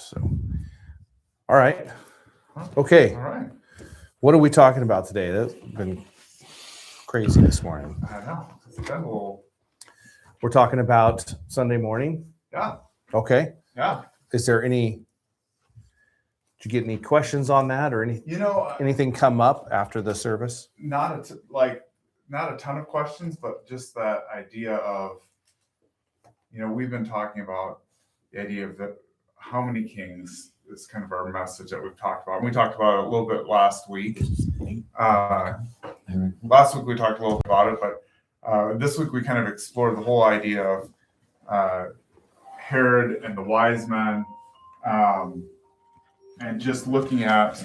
So, all right. Okay. All right. What are we talking about today? That's been crazy this morning. I know. It's been a little. We're talking about Sunday morning. Yeah. Okay. Yeah. Is there any? Did you get any questions on that, or any? You know, Anything come up after the service? not a ton of questions, but just that idea of, we've been talking about the idea of how many kings is kind of our message that we've talked about. And we talked about it a little bit last week. Last week we talked a little bit about it, but this week we kind of explored the whole idea of Herod and the wise men, and just looking at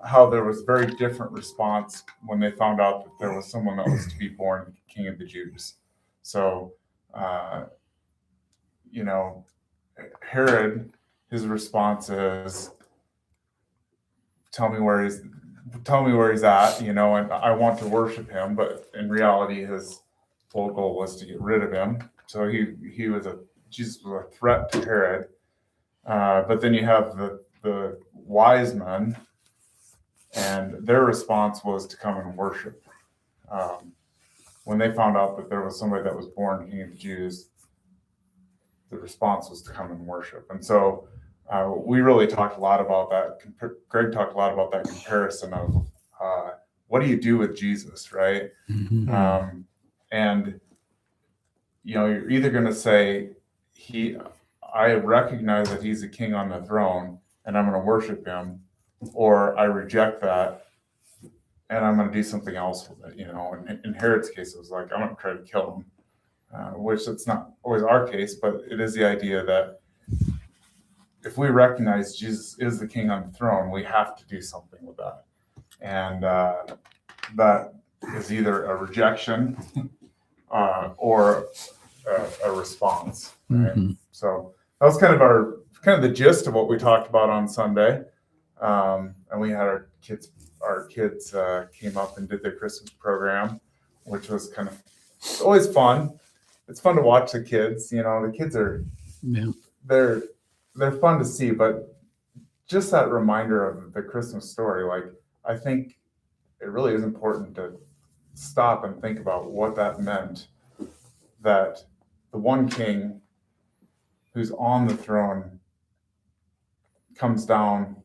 how there was very different response when they found out that there was someone that was to be born king of the Jews. So, Herod, his response is, tell me where he's at, and I want to worship him. But in reality, his whole goal was to get rid of him. So Jesus was a threat to Herod. But then you have the wise men, and their response was to come and worship. When they found out that there was somebody that was born king of the Jews, the response was to come and worship. And so we really talked a lot about that. Greg talked a lot about that comparison of what do you do with Jesus, right? Mm-hmm. And you're either going to say, I recognize that he's a king on the throne, and I'm going to worship him, or I reject that, and I'm going to do something else with it. And in Herod's case, it was like, I'm going to try to kill him. Which it's not always our case, but it is the idea that if we recognize Jesus is the king on the throne, we have to do something with that. And that is either a rejection or a response. Right? Mm-hmm. So that was kind of the gist of what we talked about on Sunday. And we had our kids came up and did their Christmas program, which was it's always fun. It's fun to watch the kids. The kids are, they're fun to see, but just that reminder of the Christmas story, I think it really is important to stop and think about what that meant, that the one king who's on the throne comes down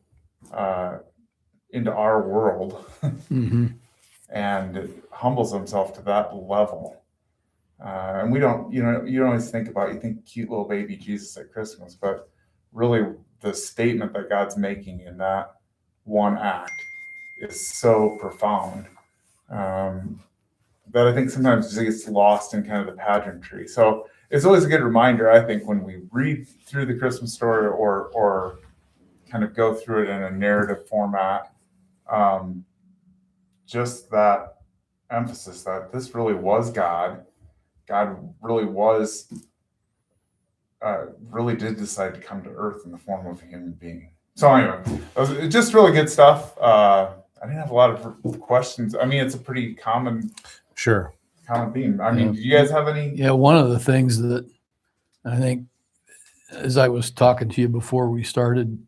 into our world Mm-hmm. and humbles himself to that level. And we don't, you don't always think cute little baby Jesus at Christmas, but really the statement that God's making in that one act is so profound that I think sometimes it gets lost in kind of the pageantry. So it's always a good reminder, I think, when we read through the Christmas story or kind of go through it in a narrative format, just that emphasis that this really was God. God really really did decide to come to earth in the form of a human being. So anyway, it was just really good stuff. I didn't have a lot of questions. I mean, it's a pretty common theme. I mean, do you guys have any? Yeah, one of the things that I think, as I was talking to you before we started,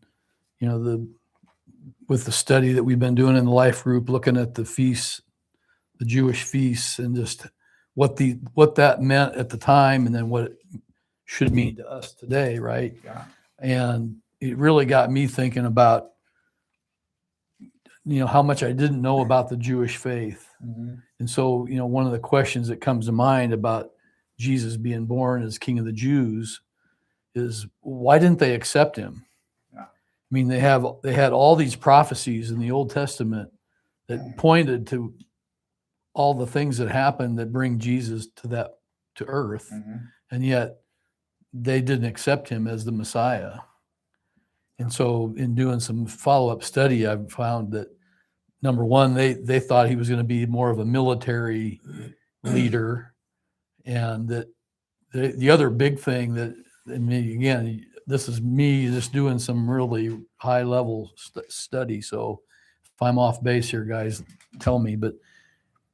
with the study that we've been doing in the life group, looking at the feasts, the Jewish feasts, and just what that meant at the time, and then what it should mean to us today, right? Yeah. And it really got me thinking about, how much I didn't know about the Jewish faith. Mm-hmm. And so, one of the questions that comes to mind about Jesus being born as King of the Jews is, why didn't they accept him? Yeah. I mean, they had all these prophecies in the Old Testament that pointed to all the things that happened that bring Jesus to earth, Mm-hmm. and yet they didn't accept him as the Messiah. And so in doing some follow-up study, I've found that, number one, they thought he was going to be more of a military leader. And that the other big thing that, again, this is me just doing some really high-level study. So if I'm off base here, guys, tell me. But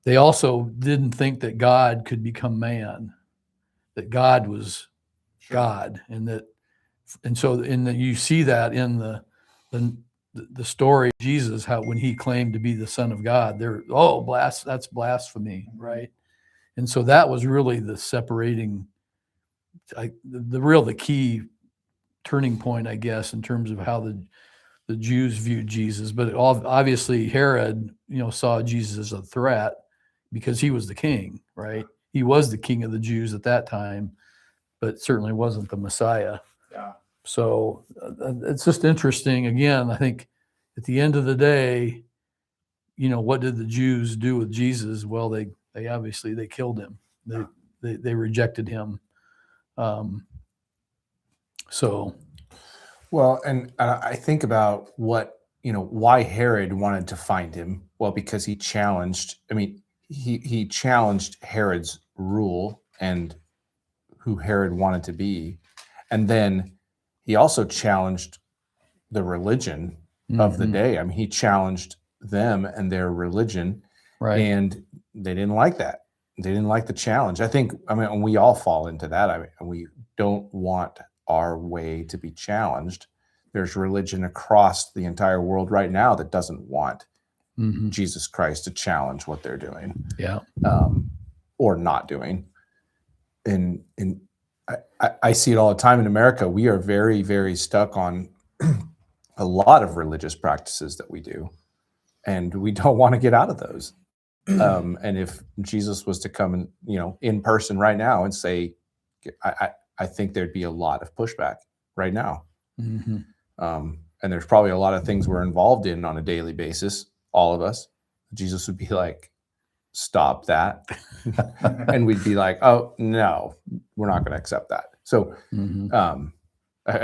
they also didn't think that God could become man, that God was God, and that And so you see that in the story of Jesus, how when he claimed to be the Son of God, that's blasphemy, right? And so that was really the separating, the key turning point, I guess, in terms of how the Jews viewed Jesus. But obviously Herod, saw Jesus as a threat because he was the king, right? He was the king of the Jews at that time, but certainly wasn't the Messiah. Yeah. So it's just interesting. Again, I think at the end of the day, what did the Jews do with Jesus? Well, they obviously they killed him. They rejected him. So, Well, and I think about why Herod wanted to find him. Well, because he challenged. I mean, he challenged Herod's rule and who Herod wanted to be, and then he also challenged the religion of the day. I mean, he challenged them and their religion, right. and they didn't like that. They didn't like the challenge. I mean, and we all fall into that. I mean, we don't want our way to be challenged. There's religion across the entire world right now that doesn't want Jesus Christ to challenge what they're doing, or not doing. And I see it all the time in America. We are very, very stuck on a lot of religious practices that we do, and we don't want to get out of those. And if Jesus was to come in person right now and say, I think there'd be a lot of pushback right now. And there's probably a lot of things we're involved in on a daily basis, all of us. Jesus would be like, stop that. And we'd be like, oh, no, we're not going to accept that. So, I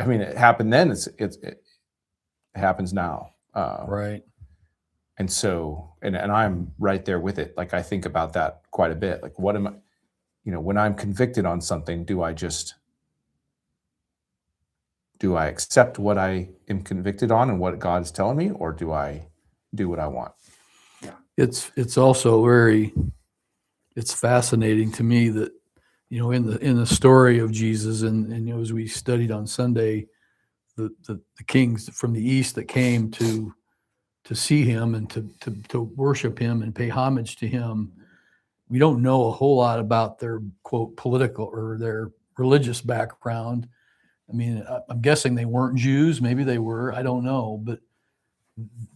mean, it happened then. It happens now. Right. And so, and I'm right there with it. Like, I think about that quite a bit. Like, what am I, when I'm convicted on something, do I accept what I am convicted on and what God is telling me, or do I do what I want? Yeah. It's also it's fascinating to me that, in the story of Jesus and as we studied on Sunday, the kings from the East that came to see him and to worship him and pay homage to him, we don't know a whole lot about their quote political or their religious background. I mean, I'm guessing they weren't Jews. Maybe they were. I don't know. But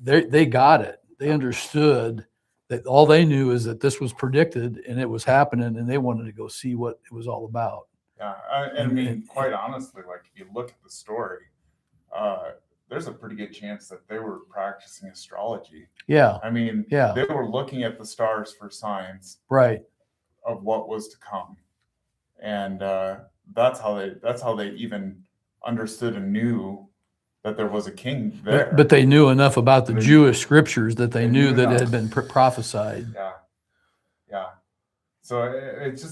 they got it. They understood that all they knew is that this was predicted and it was happening, and they wanted to go see what it was all about. Yeah, I mean, quite honestly, like if you look at the story, there's a pretty good chance that they were practicing astrology. Yeah. I mean, they were looking at the stars for signs, right, of what was to come, and that's how they even understood and knew that there was a king there. But they knew enough about the Jewish scriptures that they knew that it had been prophesied. Yeah. So it's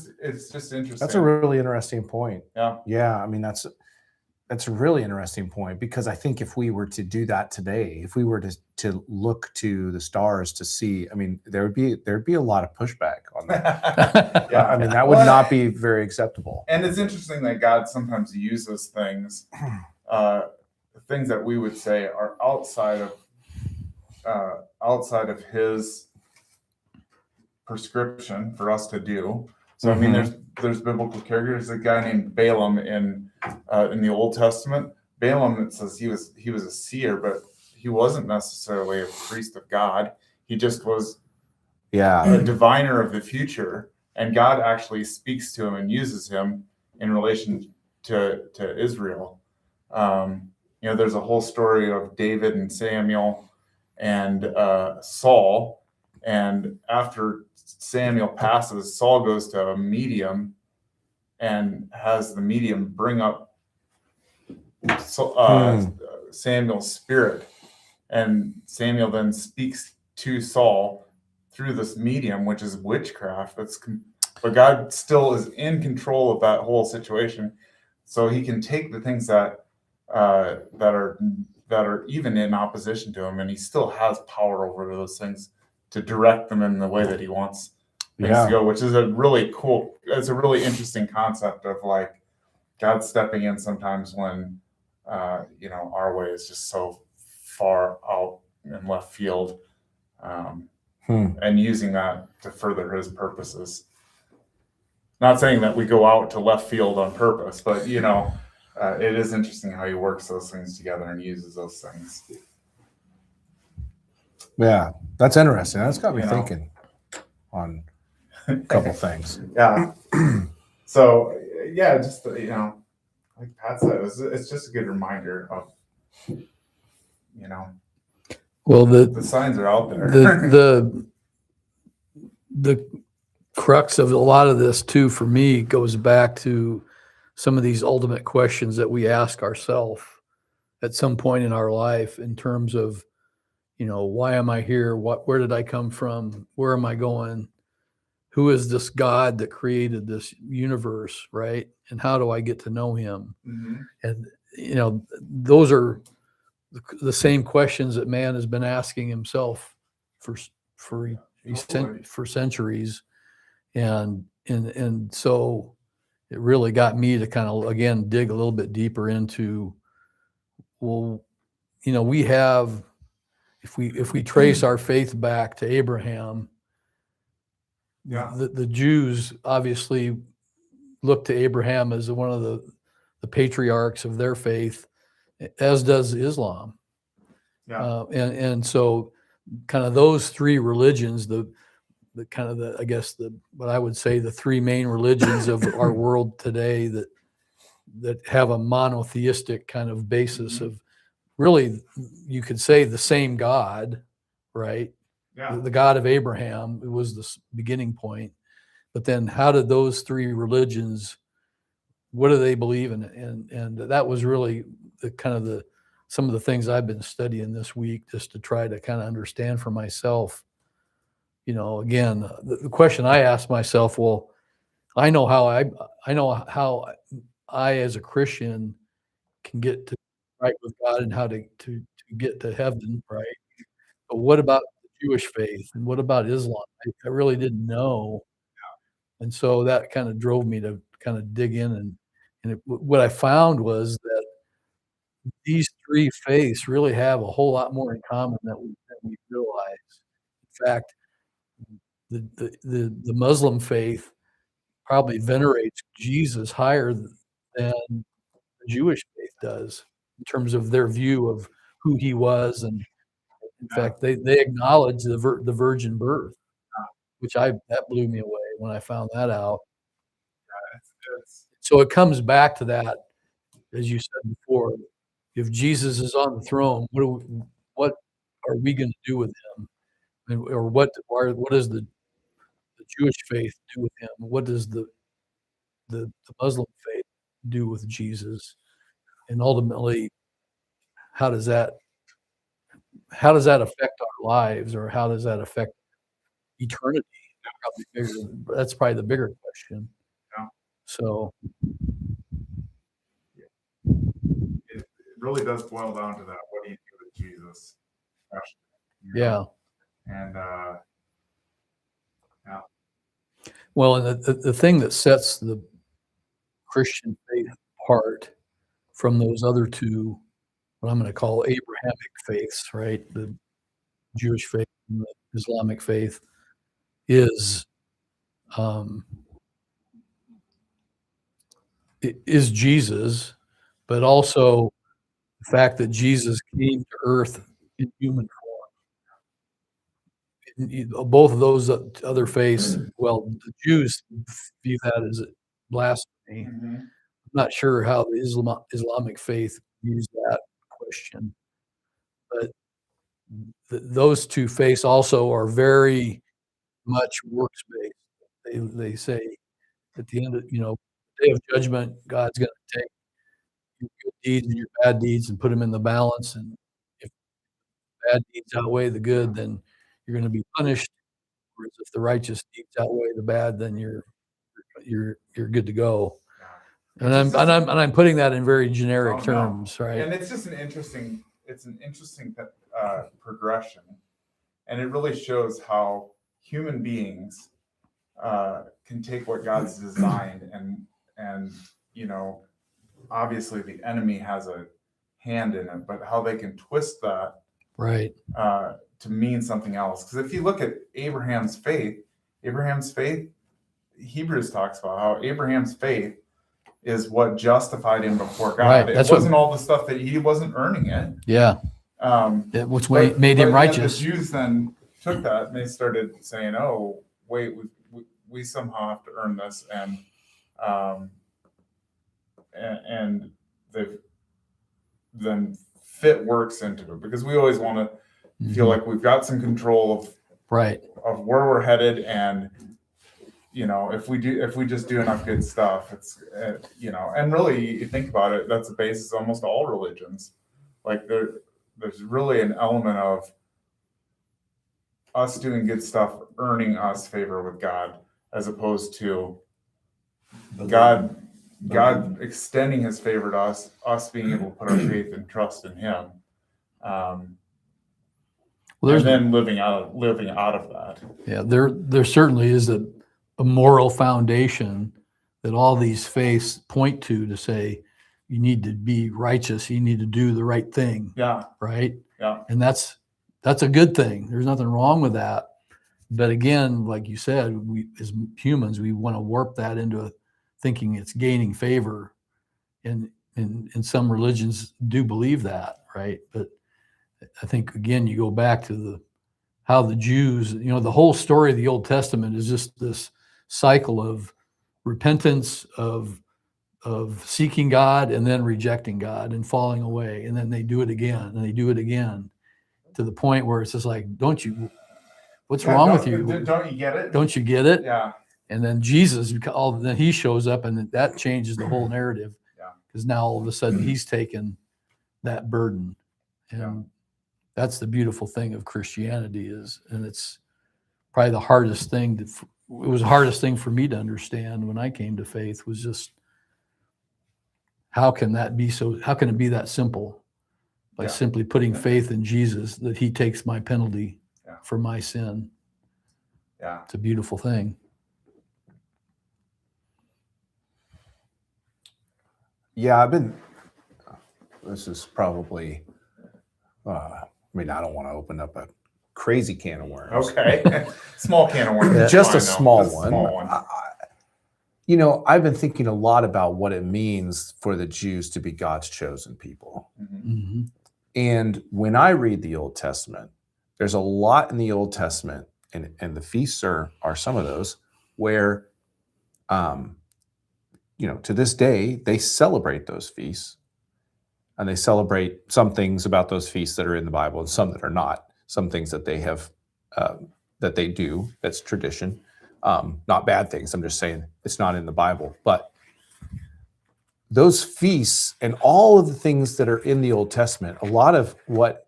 just interesting. That's a really interesting point. Yeah. I mean, that's a really interesting point, because I think if we were to do that today, if we were to look to the stars to see, I mean, there'd be a lot of pushback on that. Yeah. I mean, that would not be very acceptable. And it's interesting that God sometimes uses things, things that we would say are outside of His prescription for us to do. So I mean, there's biblical characters. There's a guy named Balaam in the Old Testament. Balaam, it says he was a seer, but he wasn't necessarily a priest of God. He just was a diviner of the future, and God actually speaks to him and uses him in relation to Israel. There's a whole story of David and Samuel and Saul, and after Samuel passes, Saul goes to a medium and has the medium bring up Samuel's spirit, and Samuel then speaks to Saul through this medium, which is witchcraft. But God still is in control of that whole situation, so He can take the things that are even in opposition to Him, and He still has power over those things to direct them in the way that He wants things to go, which is it's a really interesting concept of like God stepping in sometimes when our way is just so far out in left field, and using that to further his purposes. Not saying that we go out to left field on purpose, but it is interesting how he works those things together and uses those things. Yeah, that's interesting. That's got me You know. thinking on a couple things. Yeah. So yeah, just like Pat said, it's just a good reminder of Well, the signs are out there. the crux of a lot of this too, for me, goes back to some of these ultimate questions that we ask ourselves at some point in our life, in terms of, why am I here? Where did I come from? Where am I going? Who is this God that created this universe, right? And how do I get to know him? Mm-hmm. And, those are the same questions that man has been asking himself for centuries. And so it really got me to kind of, again, dig a little bit deeper into, well, we have, if we trace our faith back to Abraham, the Jews obviously look to Abraham as one of the patriarchs of their faith, as does Islam. Yeah. And so kind of those three religions, I guess what I would say the three main religions of our world today that have a monotheistic kind of basis of, really, you could say, the same God, right? Yeah. The God of Abraham was the beginning point. But then how did those three religions, what do they believe in? And that was really some of the things I've been studying this week, just to try to kind of understand for myself. Again, the question I asked myself, well, I know how I as a Christian can get to right with God, and how to get to heaven, right? But what about the Jewish faith, and what about Islam? I really didn't know. And so that kind of drove me to kind of dig in, and what I found was that these three faiths really have a whole lot more in common than we realize. In fact, the Muslim faith probably venerates Jesus higher than the Jewish faith does, in terms of their view of who he was. And in fact, they acknowledge the virgin birth, which that blew me away when I found that out. So it comes back to that, as you said before. If Jesus is on the throne, what are we going to do with him? Or what does the Jewish faith do with him? What does the Muslim faith do with Jesus? And ultimately, how does that affect our lives, or how does that affect eternity? That's probably the bigger question. Yeah. So It really does boil down to that. What do you do with Jesus? yeah. And Well, and the thing that sets the Christian faith apart from those other two, what I'm going to call Abrahamic faiths, right? The Jewish faith and the Islamic faith, is Jesus, but also the fact that Jesus came to earth in human form. Both of those other faiths, well, the Jews view that as blasphemy. I'm not sure how the Islamic faith views that question, but those two faiths also are very much works based. They say at the end of day of judgment, God's going to take your good deeds and your bad deeds and put them in the balance, and if bad deeds outweigh the good, then you're going to be punished. Whereas if the righteous deeds outweigh the bad, then you're good to go. And I'm putting that in very generic terms, right? And it's just an interesting progression, and it really shows how human beings can take what God's designed, and obviously the enemy has hand in it, but how they can twist that Right. to mean something else. Because if you look at Abraham's faith, Hebrews talks about how Abraham's faith is what justified him before God. Right, It that's wasn't all the stuff that he wasn't earning it. Yeah. Which made him but righteous. The Jews then took that and they started saying, "Oh, wait, we somehow have to earn this," and they've then fit works into it, because we always want to feel like we've got some control of Right. of where we're headed, and if we just do enough good stuff, it's and really you think about it, that's the basis of almost all religions. Like there's really an element of us doing good stuff earning us favor with God, as opposed to God extending his favor to us being able to put our faith and trust in him, and then living out of that. Yeah, there certainly is a moral foundation that all these faiths point to say you need to be righteous, you need to do the right thing. Yeah. Right. Yeah. And that's a good thing. There's nothing wrong with that. But again, like you said, we as humans, we want to warp that into thinking it's gaining favor. And some religions do believe that, right? But I think again, you go back to how the Jews, the whole story of the Old Testament is just this cycle of repentance, of seeking God and then rejecting God and falling away. And then they do it again and they do it again, to the point where it's just like, what's wrong with you? Don't you get it? Don't you get it? Yeah. And then Jesus, then he shows up, and that changes the whole narrative. Yeah. Because now all of a sudden he's taken that burden. And that's the beautiful thing of Christianity and it's probably the hardest thing it was the hardest thing for me to understand when I came to faith, was just how can it be that simple, by simply putting faith in Jesus, that he takes my penalty for my sin. Yeah. It's a beautiful thing. Yeah, this is probably, I don't want to open up a crazy can of worms. Okay. Small can of worms. Just a Fine, small Just a one. small one. I've been thinking a lot about what it means for the Jews to be God's chosen people. Mm-hmm. And when I read the Old Testament, there's a lot in the Old Testament, and the feasts are some of those, where, to this day, they celebrate those feasts. And they celebrate some things about those feasts that are in the Bible and some that are not. Some things that they have, that they do, that's tradition. Not bad things. I'm just saying it's not in the Bible. But those feasts and all of the things that are in the Old Testament, a lot of what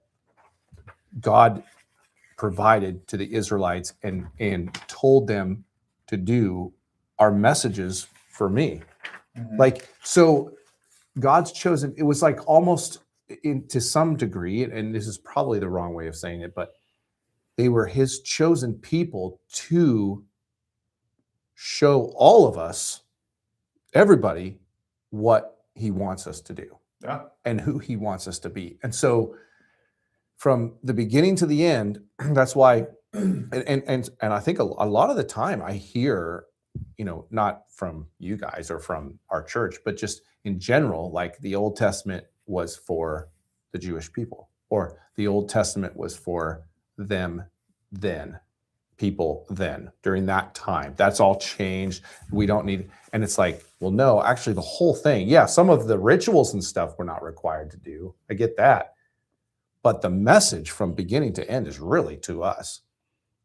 God provided to the Israelites and told them to do are messages for me. Mm-hmm. So God's chosen, it was like almost to some degree, and this is probably the wrong way of saying it, but they were his chosen people to show all of us, everybody, what he wants us to do and who he wants us to be. And so from the beginning to the end, that's why, and I think a lot of the time I hear, not from you guys or from our church, but just in general, like the Old Testament was for the Jewish people, or the Old Testament was for them then, people then, during that time. That's all changed. We don't need, and it's like, well, no, actually the whole thing, some of the rituals and stuff we're not required to do. I get that. But the message from beginning to end is really to us.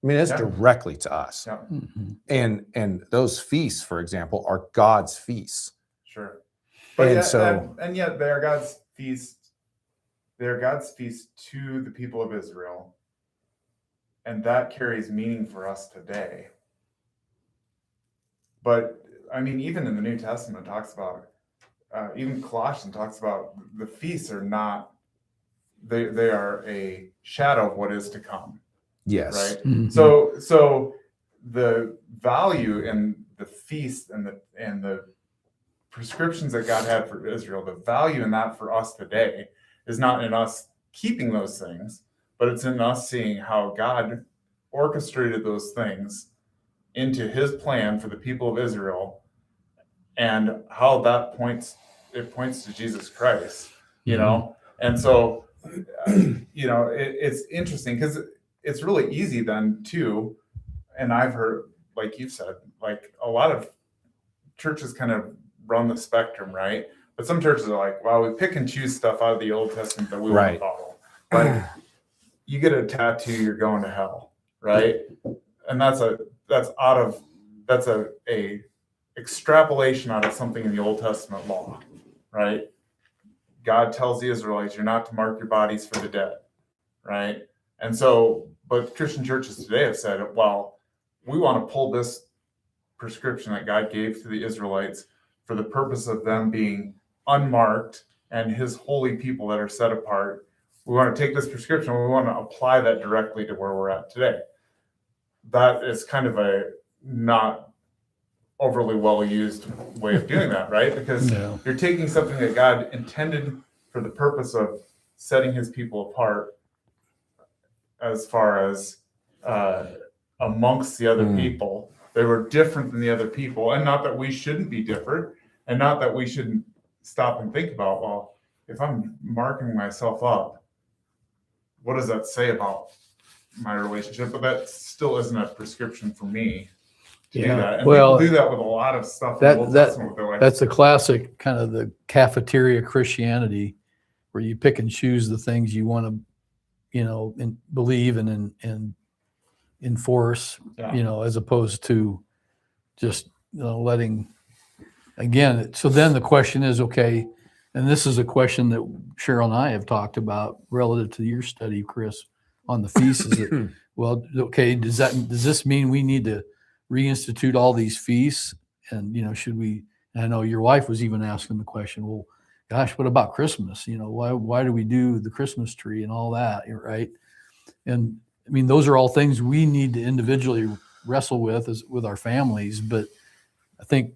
I mean, it's directly to us. Yeah. Mm-hmm. And those feasts, for example, are God's feasts. Sure. But and yet they are God's feast. They are God's feast to the people of Israel. And that carries meaning for us today. But I mean, even in the New Testament, it talks about, even Colossians talks about the feasts are not, they are a shadow of what is to come. Yes. Right. Mm-hmm. So the value in the feast and the prescriptions that God had for Israel, the value in that for us today is not in us keeping those things, but it's in us seeing how God orchestrated those things into his plan for the people of Israel, and how that points to Jesus Christ, you know? And so, it's interesting because it's really easy then too. And I've heard, like you've said, like a lot of churches kind of run the spectrum, right? But some churches are like, well, we pick and choose stuff out of the Old Testament that we want to follow. Like, you get a tattoo, you're going to hell, right? And that's a extrapolation out of something in the Old Testament law, right? God tells the Israelites, you're not to mark your bodies for the dead, right? And so, but Christian churches today have said, well, we want to pull this prescription that God gave to the Israelites for the purpose of them being unmarked and his holy people that are set apart. We want to take this prescription, we want to apply that directly to where we're at today. That is kind of a not overly well used way of doing that, right? Because you're taking something that God intended for the purpose of setting his people apart as far as amongst the other people. They were different than the other people, and not that we shouldn't be different, and not that we shouldn't stop and think about, well, if I'm marking myself up, what does that say about my relationship? But that still isn't a prescription for me to do that. And people do that with a lot of stuff. That's the classic kind of the cafeteria Christianity, where you pick and choose the things you want to, believe and enforce, as opposed to just letting. Again, so then the question is, okay, and this is a question that Cheryl and I have talked about relative to your study, Chris, on the feasts. Is it, well, okay, does this mean we need to reinstitute all these feasts? And, should we, and I know your wife was even asking the question, well, gosh, what about Christmas? Why do we do the Christmas tree and all that, right? And I mean, those are all things we need to individually wrestle with our families. But I think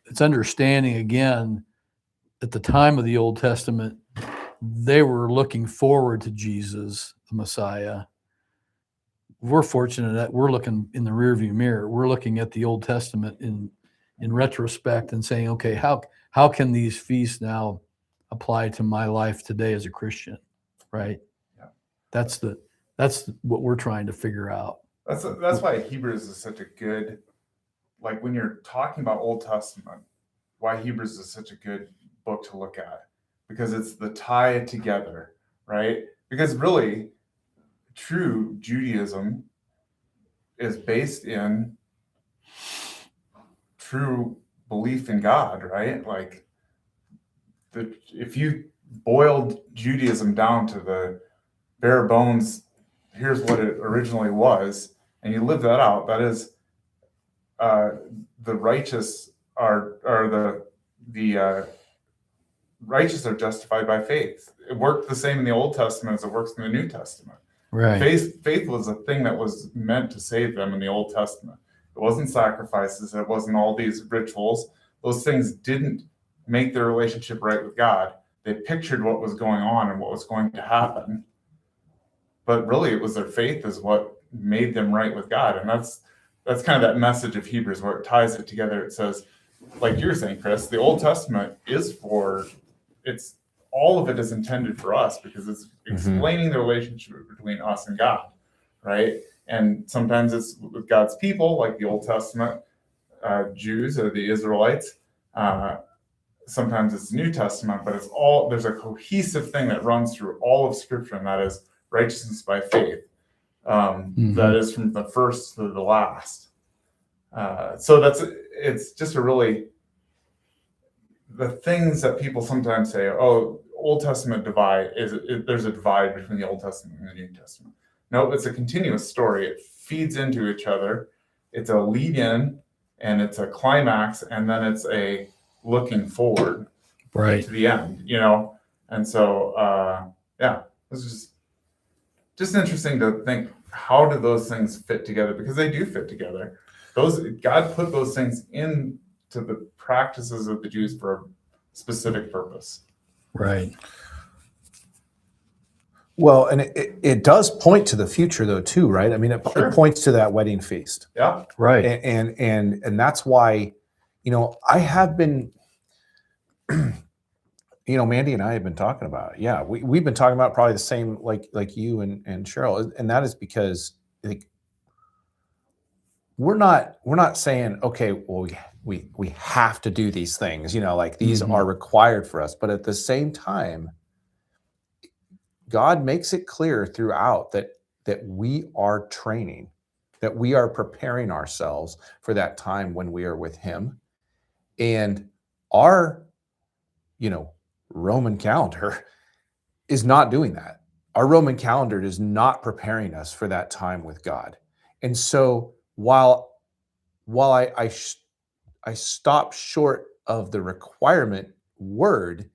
it's understanding, again, at the time of the Old Testament, they were looking forward to Jesus, the Messiah. We're fortunate that we're looking in the rearview mirror. We're looking at the Old Testament in retrospect and saying, okay, how can these feasts now apply to my life today as a Christian, right? Yeah. That's what we're trying to figure out. That's why Hebrews is such a good, like when you're talking about Old Testament, why Hebrews is such a good book to look at, because it's the tie together, right? Because really, true Judaism is based in true belief in God, right? Like, if you boiled Judaism down to the bare bones, here's what it originally was, and you live that out, that is, the righteous the righteous are justified by faith. It worked the same in the Old Testament as it works in the New Testament. Right. Faith was a thing that was meant to save them in the Old Testament. It wasn't sacrifices. It wasn't all these rituals. Those things didn't make their relationship right with God. They pictured what was going on and what was going to happen. But really, it was their faith is what made them right with God. And that's kind of that message of Hebrews where it ties it together. It says, like you're saying, Chris, the Old Testament it's all of it is intended for us, because it's explaining the relationship between us and God, right? And sometimes it's with God's people, like the Old Testament Jews or the Israelites. Sometimes it's New Testament, but there's a cohesive thing that runs through all of Scripture, and that is righteousness by faith. That is from the first to the last. So it's just the things that people sometimes say, oh, Old Testament there's a divide between the Old Testament and the New Testament. No, it's a continuous story. It feeds into each other. It's a lead in and it's a climax, and then it's a looking forward to the end, And so, it's just interesting to think, how do those things fit together? Because they do fit together. God put those things into the practices of the Jews for a specific purpose. Right. Well, and it does point to the future though too, right? I mean, Sure. it points to that wedding feast. Yeah. Right. And that's why, I have been, Mandy and I have been talking about it. Yeah, we've been talking about probably the same like you and Cheryl, and that is because like we're not saying, okay, well we have to do these things, like these Mhm. are required for us, but at the same time, God makes it clear throughout that we are training, that we are preparing ourselves for that time when we are with Him, and our Roman calendar is not doing that. Our Roman calendar is not preparing us for that time with God. And so while I stop short of the requirement word,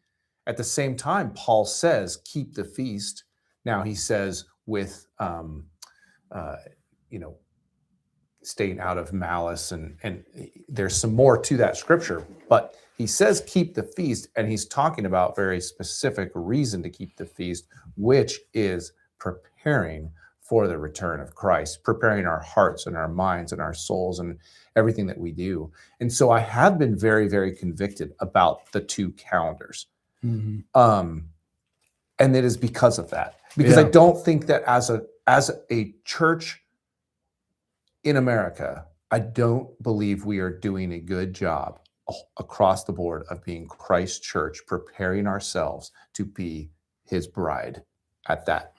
at the same time, Paul says, keep the feast. Now he says with, uh, staying out of malice, and there's some more to that scripture, but he says keep the feast, and he's talking about very specific reason to keep the feast, which is preparing for the return of Christ, preparing our hearts and our minds and our souls and everything that we do. And so I have been very, very convicted about the two calendars. Mhm. And it is because of that, because I Yeah. don't think that as a church in America, I don't believe we are doing a good job across the board of being Christ Church, preparing ourselves to be His bride at that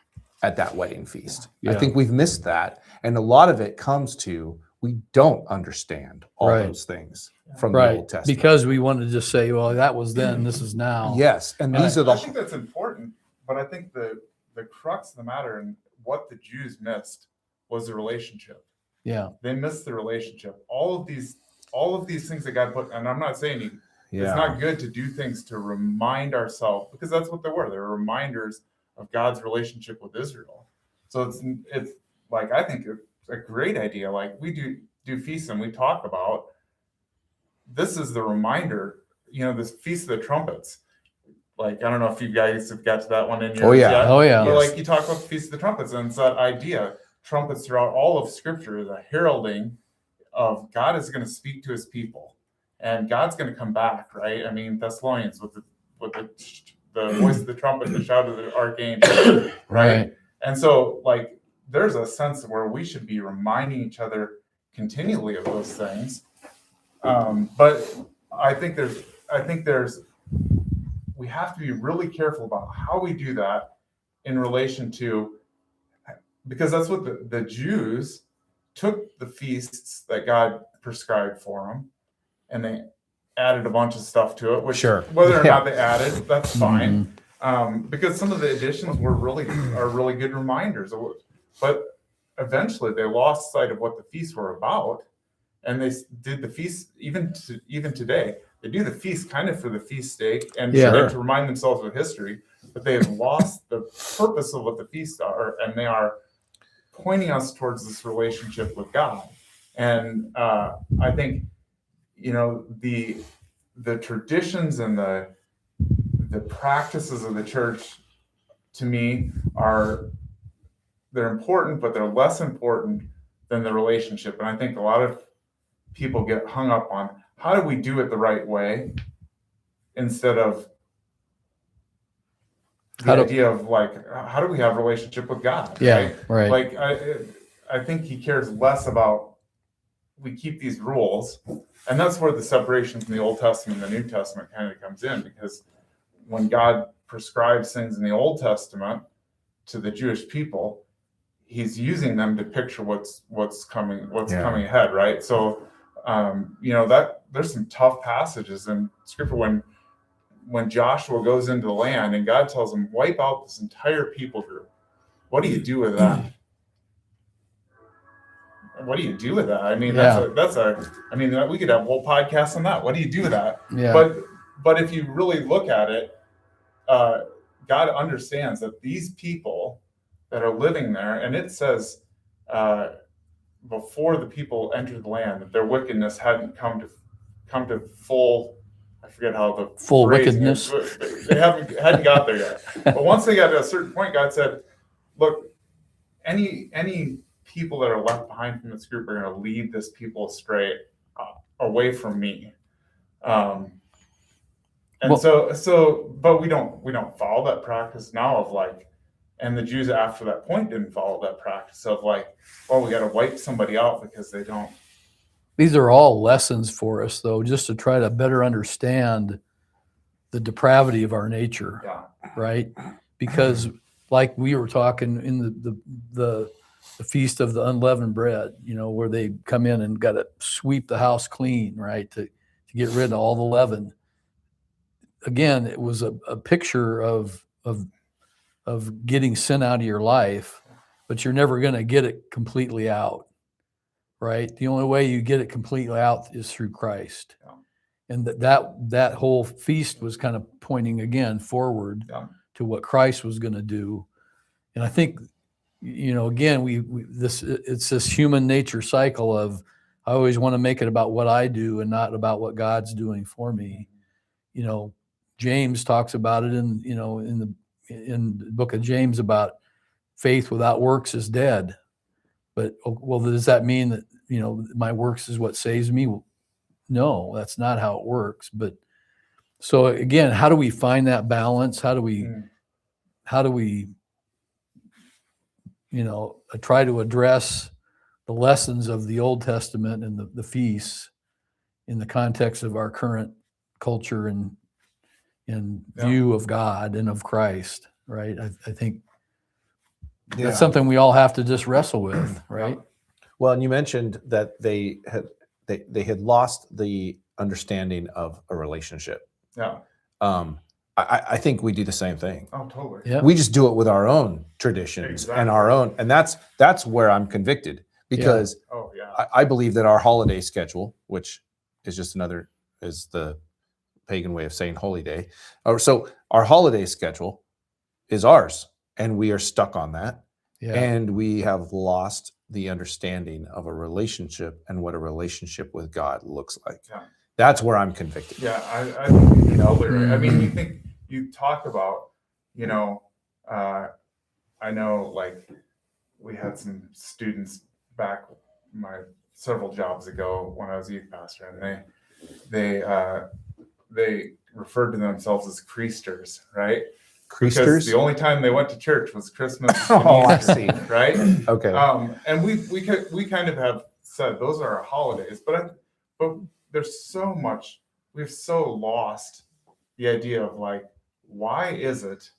wedding feast. I Yeah. think we've missed that, and a lot of it comes to we don't understand all Right. those things from the Right. Old Testament. Because we want to just say, well, that was then, this is now. Yes, and And these are I the think that's important, but I think the crux of the matter and what the Jews missed was the relationship. Yeah. They missed the relationship. All of these things that God put, and I'm not saying it's yeah. not good to do things to remind ourselves, because that's what they were. They were reminders of God's relationship with Israel. So it's like, I think it's a great idea. Like we do feasts and we talk about, this is the reminder, this Feast of the Trumpets. Like, I don't know if you guys have got to that one in yours Oh, yeah. yet. Oh, yeah. But Yes. like you talk about the Feast of the Trumpets, and it's that idea, trumpets throughout all of Scripture, the heralding of God is going to speak to His people, and God's going to come back, right? I mean, Thessalonians with the voice of the trumpet, the shout of the archangel, right? And so, like, there's a sense where we should be reminding each other continually of those things. But I think there's we have to be really careful about how we do that in relation to, because that's what the Jews took the feasts that God prescribed for them, and they added a bunch of stuff to it, which Sure. whether or Yeah. not they added, that's fine. Mhm. Because some of the additions are really good reminders of but eventually they lost sight of what the feasts were about, and they did the feast even today. They do the feast kind of for the feast sake and Yeah. try to remind themselves of history, but they have lost the purpose of what the feasts are, and they are pointing us towards this relationship with God. And I think the traditions and the practices of the church, to me, they're important, but they're less important than the relationship. And I think a lot of people get hung up on how do we do it the right way, instead of the idea of like, how do we have a relationship with God? Yeah. Right. Like I think He cares less about we keep these rules, and that's where the separation from the Old Testament and the New Testament kind of comes in, because when God prescribes things in the Old Testament to the Jewish people, He's using them to picture what's coming ahead, right? So that there's some tough passages in Scripture when Joshua goes into the land and God tells him, wipe out this entire people group. What do you do with that? What do you do with that? I mean, I mean, we could have a whole podcast on that. What do you do with that? Yeah. But if you really look at it, God understands that these people that are living there, and it says before the people entered the land that their wickedness hadn't come to full. I forget how the Full phrasing wickedness. is. They hadn't got there yet. But once they got to a certain point, God said, look, any people that are left behind from this group are going to lead this people astray, away from me. And but we don't follow that practice now of like, and the Jews after that point didn't follow that practice of like, oh, we got to wipe somebody out because they don't. These are all lessons for us, though, just to try to better understand the depravity of our nature, Yeah. right? Because, like we were talking in the feast of the unleavened bread, you know, where they come in and got to sweep the house clean, right, to get rid of all the leaven. Again, it was a picture of getting sin out of your life, but you're never going to get it completely out, right? The only way you get it completely out is through Christ. Yeah. And that whole feast was kind of pointing again forward to what Christ was going to do. And I think, you know, again, it's this human nature cycle of, I always want to make it about what I do and not about what God's doing for me. You know, James talks about it in the book of James about faith without works is dead. But, well, does that mean that, you know, my works is what saves me? No, that's not how it works. But so again, how do we find that balance? How do we, you know, try to address the lessons of the Old Testament and the feasts in the context of our current culture and view of God and of Christ, right? I think that's something we all have to just wrestle with, right? Well, and you mentioned that they had lost the understanding of a relationship. Yeah. I think we do the same thing. Oh, totally. Yeah. We just do it with our own traditions and our own, and that's where I'm convicted, because Oh, yeah. I believe that our holiday schedule, which is just is the pagan way of saying holy day, so our holiday schedule is ours, and we are stuck on that, and we have lost the understanding of a relationship and what a relationship with God looks like. Yeah. That's where I'm convicted. Yeah, I think you're totally right. I mean, you talk about, you know, I know like we had some students back several jobs ago when I was a youth pastor, and they referred to themselves as creasters, right? Because Creasters? the only time they went to church was Christmas. Oh, I Easter, see. Right? Okay. And we kind of have said those are our holidays, but there's so much, we've so lost the idea of like, why is it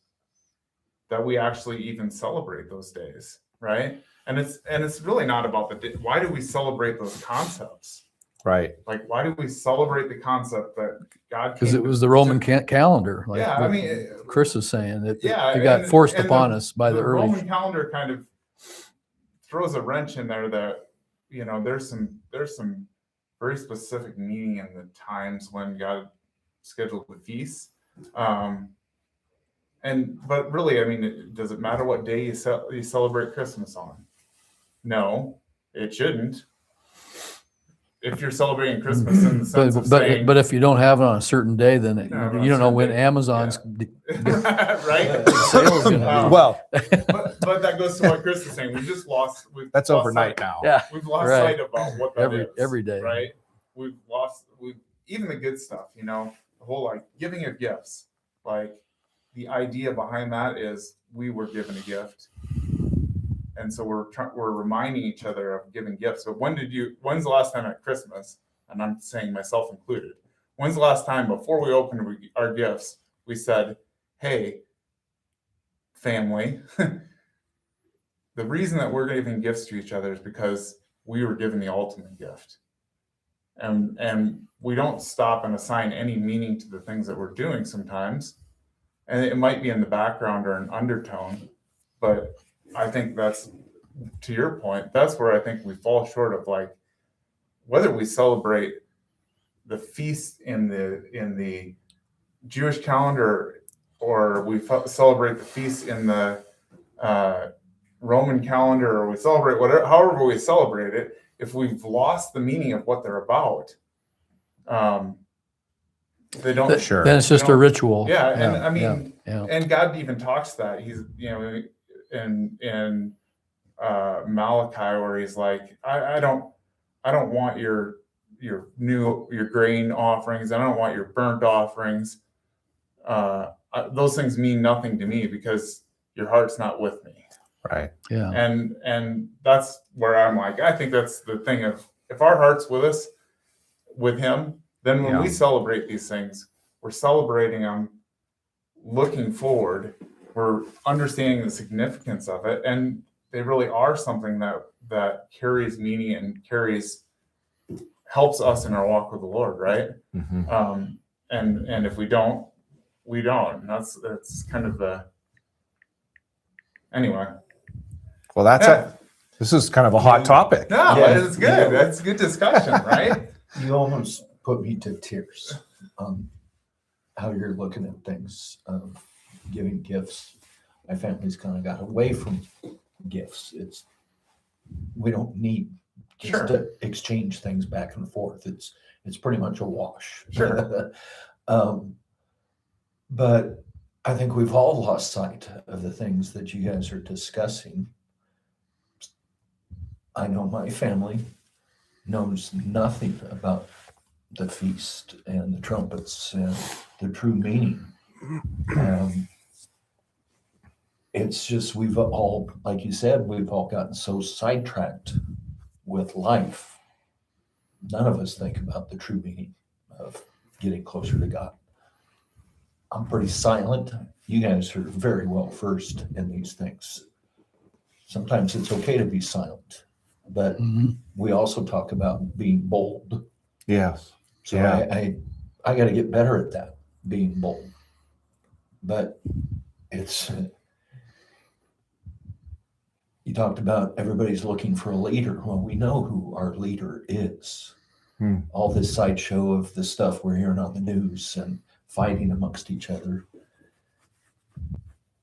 that we actually even celebrate those days, right? And it's really not about why do we celebrate those concepts? Right. Like, why do we celebrate the concept that God? Because it was the Roman calendar. Like yeah, I mean, Chris is saying that it got forced upon us by the early. Roman calendar kind of throws a wrench in there that, you know, there's some very specific meaning in the times when God scheduled the feasts. But really, I mean, does it matter what day you celebrate Christmas on? No, it shouldn't. If you're celebrating Christmas in the sense of saying, but if you don't have it on a certain day, then you don't know when Amazon's right? sale's going to be. Well, but that goes to what Chris is saying. That's overnight now. Yeah, we've lost sight about what that is every day, right? We've even the good stuff, you know, the whole like giving of gifts. Like the idea behind that is we were given a gift. And so we're reminding each other of giving gifts. But when's the last time at Christmas, and I'm saying myself included, when's the last time before we opened our gifts, we said, hey, family, the reason that we're giving gifts to each other is because we were given the ultimate gift. And we don't stop and assign any meaning to the things that we're doing sometimes. And it might be in the background or an undertone, but I think that's, to your point, that's where I think we fall short of, like, whether we celebrate the feast in the Jewish calendar or we celebrate the feast in the Roman calendar, or we celebrate however we celebrate it, if we've lost the meaning of what they're about, they don't. Sure. Then it's just a ritual. Yeah, and I mean, yeah. and God even talks that He's, you know, in Malachi where he's like, I don't want your grain offerings. I don't want your burnt offerings. Those things mean nothing to me because your heart's not with me. Right. Yeah. And that's where I'm like, I think that's the thing of, if our heart's with us, with him, then when we celebrate these things, we're celebrating them looking forward. We're understanding the significance of it, and they really are something that carries meaning and helps us in our walk with the Lord, right? Mm-hmm. And if we don't, we don't. And that's kind of the anyway. Well, this is kind of a hot topic. No, Yeah. it's good. That's a good discussion, right? You almost put me to tears on how you're looking at things, giving gifts. My family's kind of got away from gifts. We don't need just to exchange things back and forth. It's pretty much a wash. Sure. But I think we've all lost sight of the things that you guys are discussing. I know my family knows nothing about the feast and the trumpets and the true meaning. It's just, we've all, like you said, we've all gotten so sidetracked with life. None of us think about the true meaning of getting closer to God. I'm pretty silent. You guys are very well versed in these things. Sometimes it's okay to be silent, but we also talk about being bold. Yes. So I got to get better at that, being bold. But it's, you talked about everybody's looking for a leader. Well, we know who our leader is. All this sideshow of the stuff we're hearing on the news and fighting amongst each other,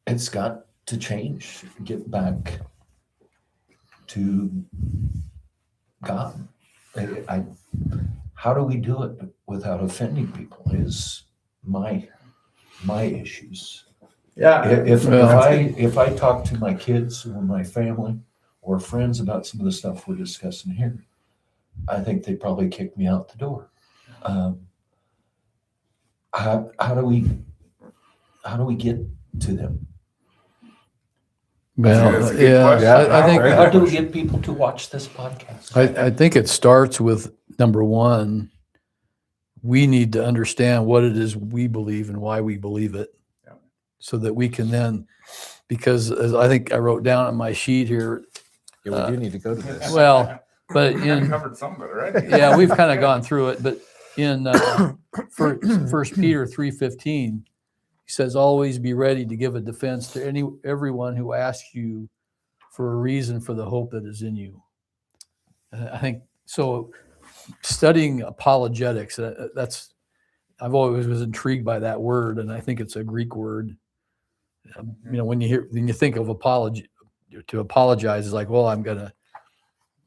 it's got to change, get back to God. How do we do it without offending people is my issues. Yeah. If I talk to my kids or my family or friends about some of the stuff we're discussing here, I think they probably kick me out the door. How do we get to them? That's a good Yeah, question. I think How do we get people to watch this podcast? I think it starts with number one. We need to understand what it is we believe and why we believe it, so that we can then, because as I think I wrote down on my sheet here. Yeah, we do need to go to this. Well, but We in covered some of it already. yeah, we've kind of gone through it, but in First Peter 3:15, he says, "Always be ready to give a defense to everyone who asks you for a reason for the hope that is in you." I think so. Studying apologetics, I've always was intrigued by that word, and I think it's a Greek word. When you think of apology, to apologize is like, well,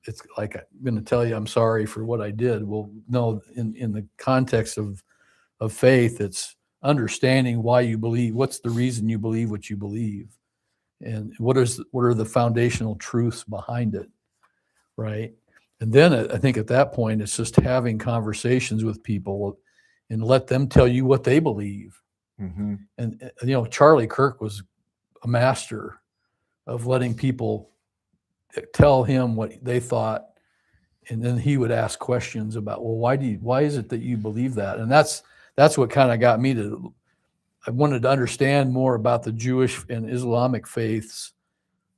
it's like I'm gonna tell you I'm sorry for what I did. Well, no, in the context of faith, it's understanding why you believe. What's the reason you believe what you believe, and what are the foundational truths behind it, right? And then I think at that point, it's just having conversations with people and let them tell you what they believe. Mm-hmm. And Charlie Kirk was a master of letting people tell him what they thought, and then he would ask questions about, well, why is it that you believe that? And that's what kind of got me to, I wanted to understand more about the Jewish and Islamic faiths,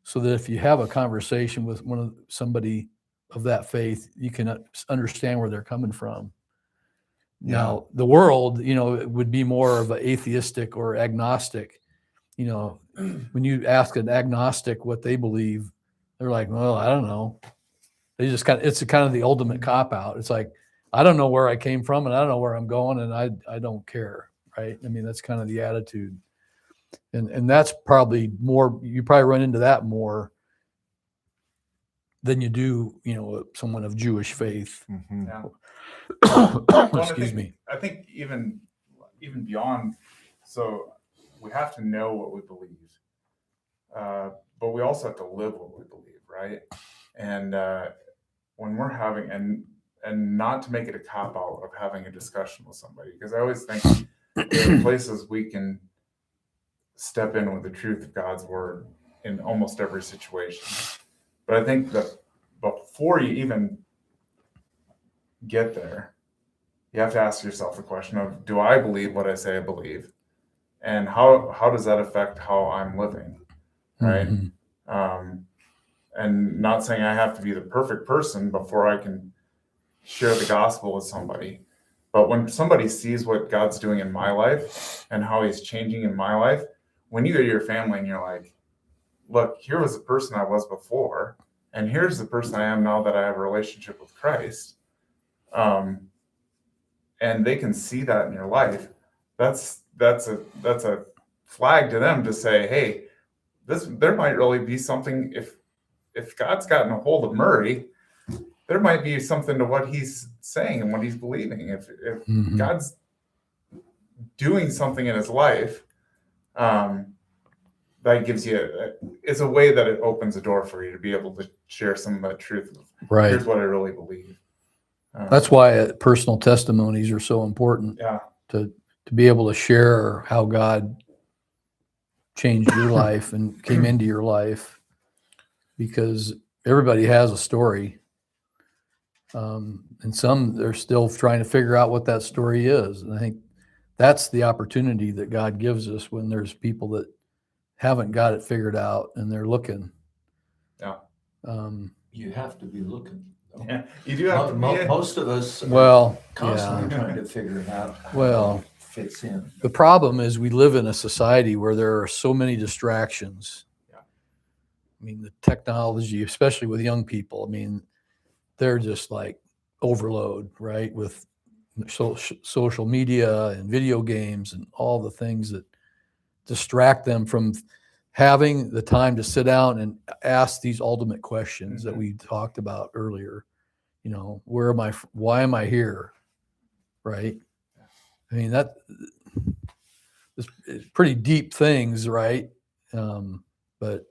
so that if you have a conversation with somebody of that faith, you can understand where they're coming from. Now, the world, it would be more of an atheistic or agnostic. When you ask an agnostic what they believe, they're like, well, I don't know. They just it's kind of the ultimate cop out. It's like, I don't know where I came from and I don't know where I'm going, and I don't care. Right. I mean, that's kind of the attitude. And that's probably more, you probably run into that more than you do, someone of Jewish faith. Mm-hmm. Yeah. Excuse me. I think even beyond, so we have to know what we believe. but we also have to live what we believe, right? And when we're having and not to make it a cop out of having a discussion with somebody, because I always think there are places we can step in with the truth of God's word in almost every situation. But I think that before you even get there, you have to ask yourself the question of, do I believe what I say I believe? And how does that affect how I'm living? Right? And not saying I have to be the perfect person before I can share the gospel with somebody. But when somebody sees what God's doing in my life and how he's changing in my life, when you go to your family and you're like, look, here was the person I was before, and here's the person I am now that I have a relationship with Christ. And they can see that in your life. That's a flag to them to say, hey, there might really be something. If God's gotten a hold of Murray, there might be something to what he's saying and what he's believing. If God's doing something in his life, that gives you it's a way that it opens a door for you to be able to share some of that truth. Right. Here's what I really believe. That's why personal testimonies are so important. Yeah. To be able to share how God changed your life and came into your life, because everybody has a story. And some, they're still trying to figure out what that story is. And I think that's the opportunity that God gives us when there's people that haven't got it figured out and they're looking. Yeah. You have to be looking. Though. Yeah. You do have to be. Most of us Well, constantly yeah. trying to figure it out how Well, it fits in. The problem is we live in a society where there are so many distractions. Yeah. I mean, the technology, especially with young people, I mean, they're just like overload, right? With social media and video games and all the things that distract them from having the time to sit down and ask these ultimate questions that we talked about earlier. You know, why am I here? Right? I mean, it's pretty deep things, right? But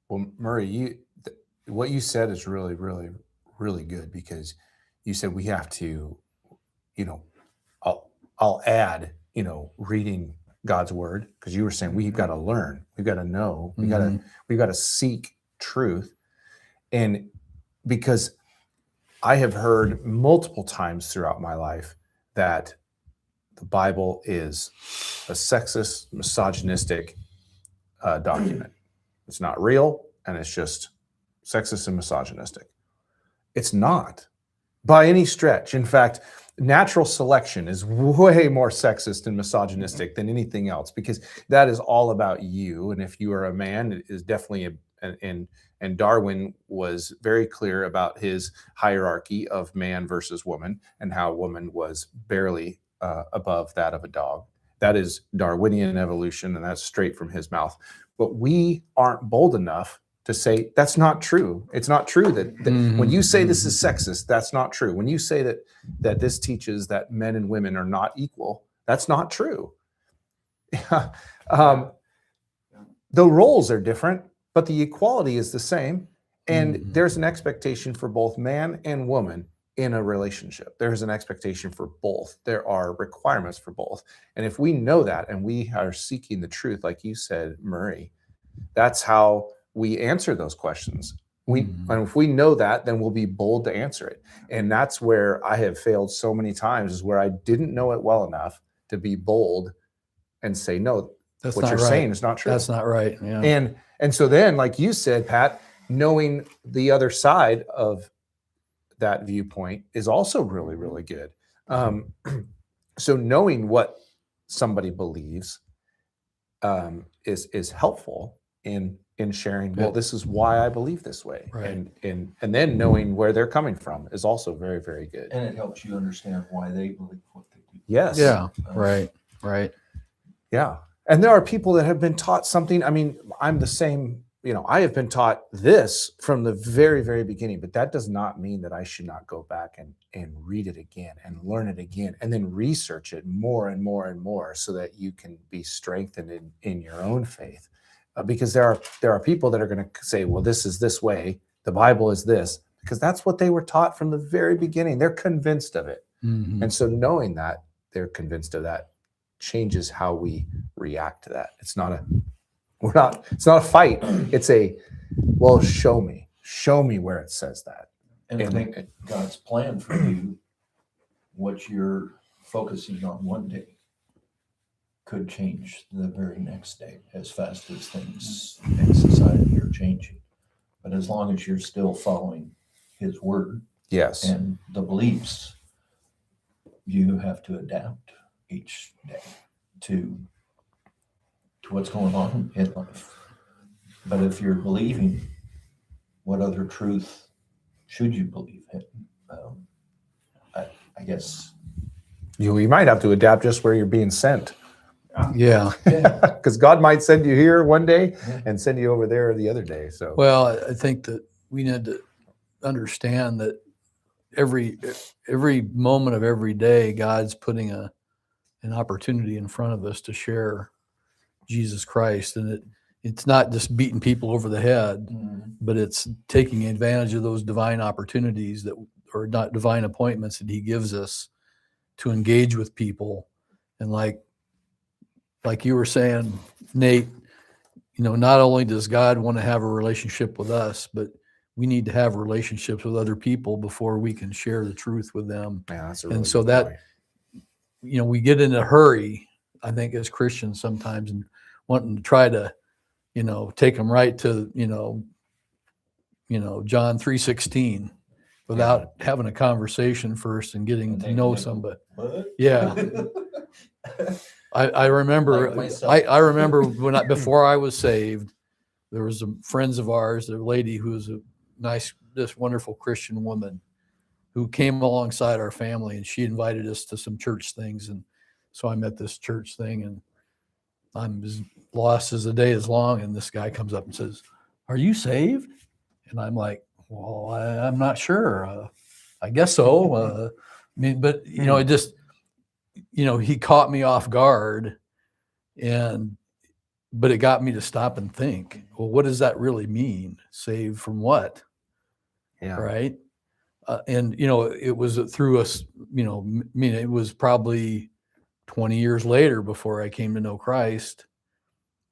Well, Murray, what you said is really, really, really good, because you said we have to, I'll add, reading God's word, because you were saying we've got to learn, we've got to know, we've got to seek truth. And because I have heard multiple times throughout my life that the Bible is a sexist, misogynistic document. It's not real, and it's just sexist and misogynistic. It's not by any stretch. In fact, natural selection is way more sexist and misogynistic than anything else, because that is all about you. And if you are a man, it is definitely and Darwin was very clear about his hierarchy of man versus woman, and how woman was barely above that of a dog. That is Darwinian evolution, and that's straight from his mouth. But we aren't bold enough to say that's not true. It's not true that when you say this is sexist, that's not true. When you say that this teaches that men and women are not equal, that's not true. The roles are different, but the equality is the same. And there's an expectation for both man and woman in a relationship. There's an expectation for both. There are requirements for both. And if we know that, and we are seeking the truth, like you said, Murray, that's how we answer those questions. And if we know that, then we'll be bold to answer it. And that's where I have failed so many times, is where I didn't know it well enough to be bold and say, no, that's what you're saying is not true. That's not right. Yeah. And so then, like you said, Pat, knowing the other side of that viewpoint is also really, really good. So knowing what somebody believes is helpful in sharing. Well, this is why I believe this way, right. and then knowing where they're coming from is also very, very good. And it helps you understand why they believe what they do. Yes. Yeah. Right. Yeah. And there are people that have been taught something. I mean, I'm the same. I have been taught this from the very, very beginning, but that does not mean that I should not go back and read it again and learn it again, and then research it more and more and more, so that you can be strengthened in your own faith. because there are people that are going to say, well, this is this way, the Bible is this, because that's what they were taught from the very beginning. They're convinced of it. Mhm. And so knowing that they're convinced of that changes how we react to that. It's not a fight. It's a, well, show me where it says that. And I think God's plan for you, what you're focusing on one day, could change the very next day as fast as things in society are changing. But as long as you're still following his word Yes. and the beliefs, you have to adapt each day to what's going on in life. But if you're believing, what other truth should you believe in? I guess. You might have to adapt just where you're being sent. Yeah. Because God might send you here one day and send you over there the other day. So Well, I think that we need to understand that every moment of every day, God's putting an opportunity in front of us to share Jesus Christ, and it's not just beating people over the head, but it's taking advantage of those divine opportunities that or not divine appointments that He gives us to engage with people, and like you were saying, Nate, not only does God want to have a relationship with us, but we need to have relationships with other people before we can share the truth with them. man, that's a And really so good that, point. we get in a hurry, I think, as Christians sometimes, and wanting to try to, take them right to, John 3:16 without having a conversation first and getting to know somebody. Yeah. I remember, Like myself. I remember before I was saved, there was some friends of ours, a lady who was a nice, this wonderful Christian woman who came alongside our family, and she invited us to some church things. And so I'm at this church thing, and I'm as lost as the day is long. And this guy comes up and says, "Are you saved?" And I'm like, "Well, I'm not sure. I guess so." But it just, he caught me off guard, but it got me to stop and think, well, what does that really mean? Saved from what? Yeah. Right. And, it was through us, it was probably 20 years later before I came to know Christ.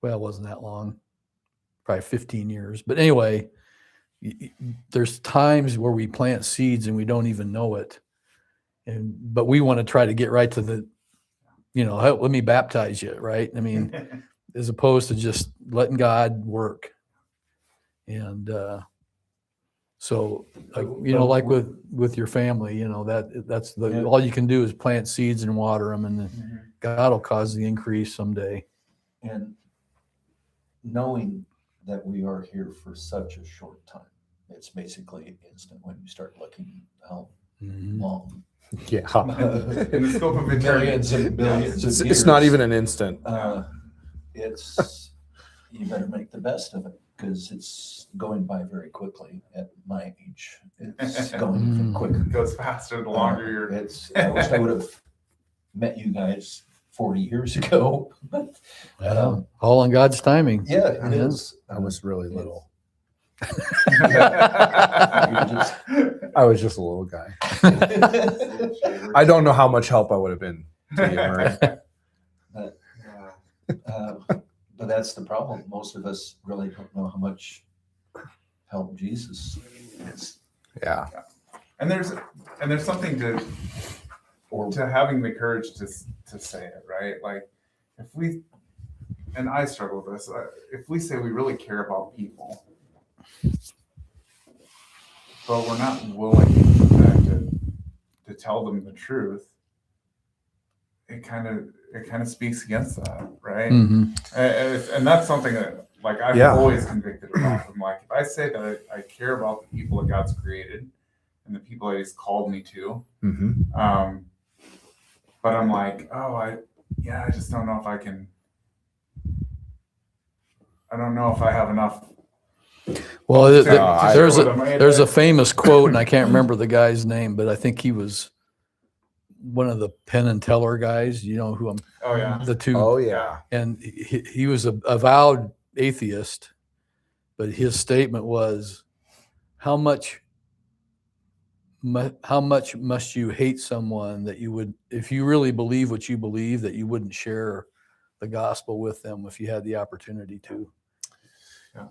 Well, it wasn't that long, probably 15 years. But anyway, there's times where we plant seeds and we don't even know it. But we want to try to get right to the, hey, let me baptize you. Right. I mean, as opposed to just letting God work. And, so, like with your family, that's all you can do is plant seeds and water them, and then God will cause the increase someday. And knowing that we are here for such a short time, it's basically instant when you start looking how long. Yeah. In the scope of eternity. Millions and billions of years. It's not even an instant. It's you better make the best of it, because it's going by very quickly at my age. It's going even quicker. It goes faster the longer you're. I wish I would have met you guys 40 years ago. But All in God's timing. yeah, it is. I was really little. You're just- I was just a little guy. I don't know how much help I would have been to you, Murray. But that's the problem. Most of us really don't know how much help Jesus is. Yeah. And there's something to having the courage to say it, right? Like and I struggle with this, if we say we really care about people, but we're not willing to tell them the truth, it kind of speaks against that, right? And that's something that, like, I've always convicted about. I'm like, if I say that I care about the people that God's created and the people that He's called me to, but I'm like, I just don't know if I can. I don't know if I have enough. Well, there's there's a famous quote, and I can't remember the guy's name, but I think he was one of the Penn and Teller guys. You know who I'm? Oh yeah. The two. Oh yeah. And he was a avowed atheist, but his statement was, how much must you hate someone that you would, if you really believe what you believe, that you wouldn't share the gospel with them if you had the opportunity to?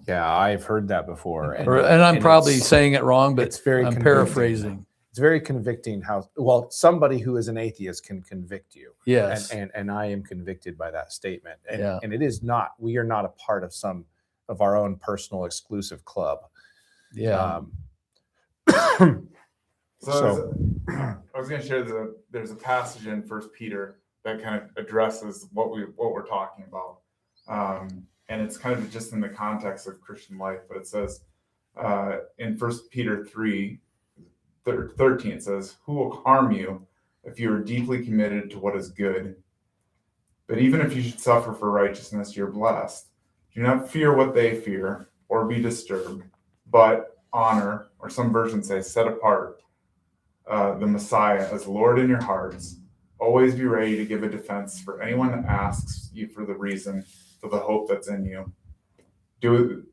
Yeah, I've heard that before. And I'm probably it's- saying it wrong, but it's very I'm convicting. paraphrasing. It's very convicting how, well, somebody who is an atheist can convict you. Yes. And I am convicted by that statement. And, Yeah. and it is not, we are not a part of some of our own personal exclusive club. Yeah. So I was going to share there's a passage in First Peter that kind of addresses what we're talking about, and it's kind of just in the context of Christian life. But it says in First Peter 3:13, it says, "Who will harm you if you are deeply committed to what is good? But even if you should suffer for righteousness, you're blessed. Do not fear what they fear, or be disturbed, but honor," or some versions say, set apart, the Messiah as Lord in your hearts. Always be ready to give a defense for anyone that asks you for the reason for the hope that's in you.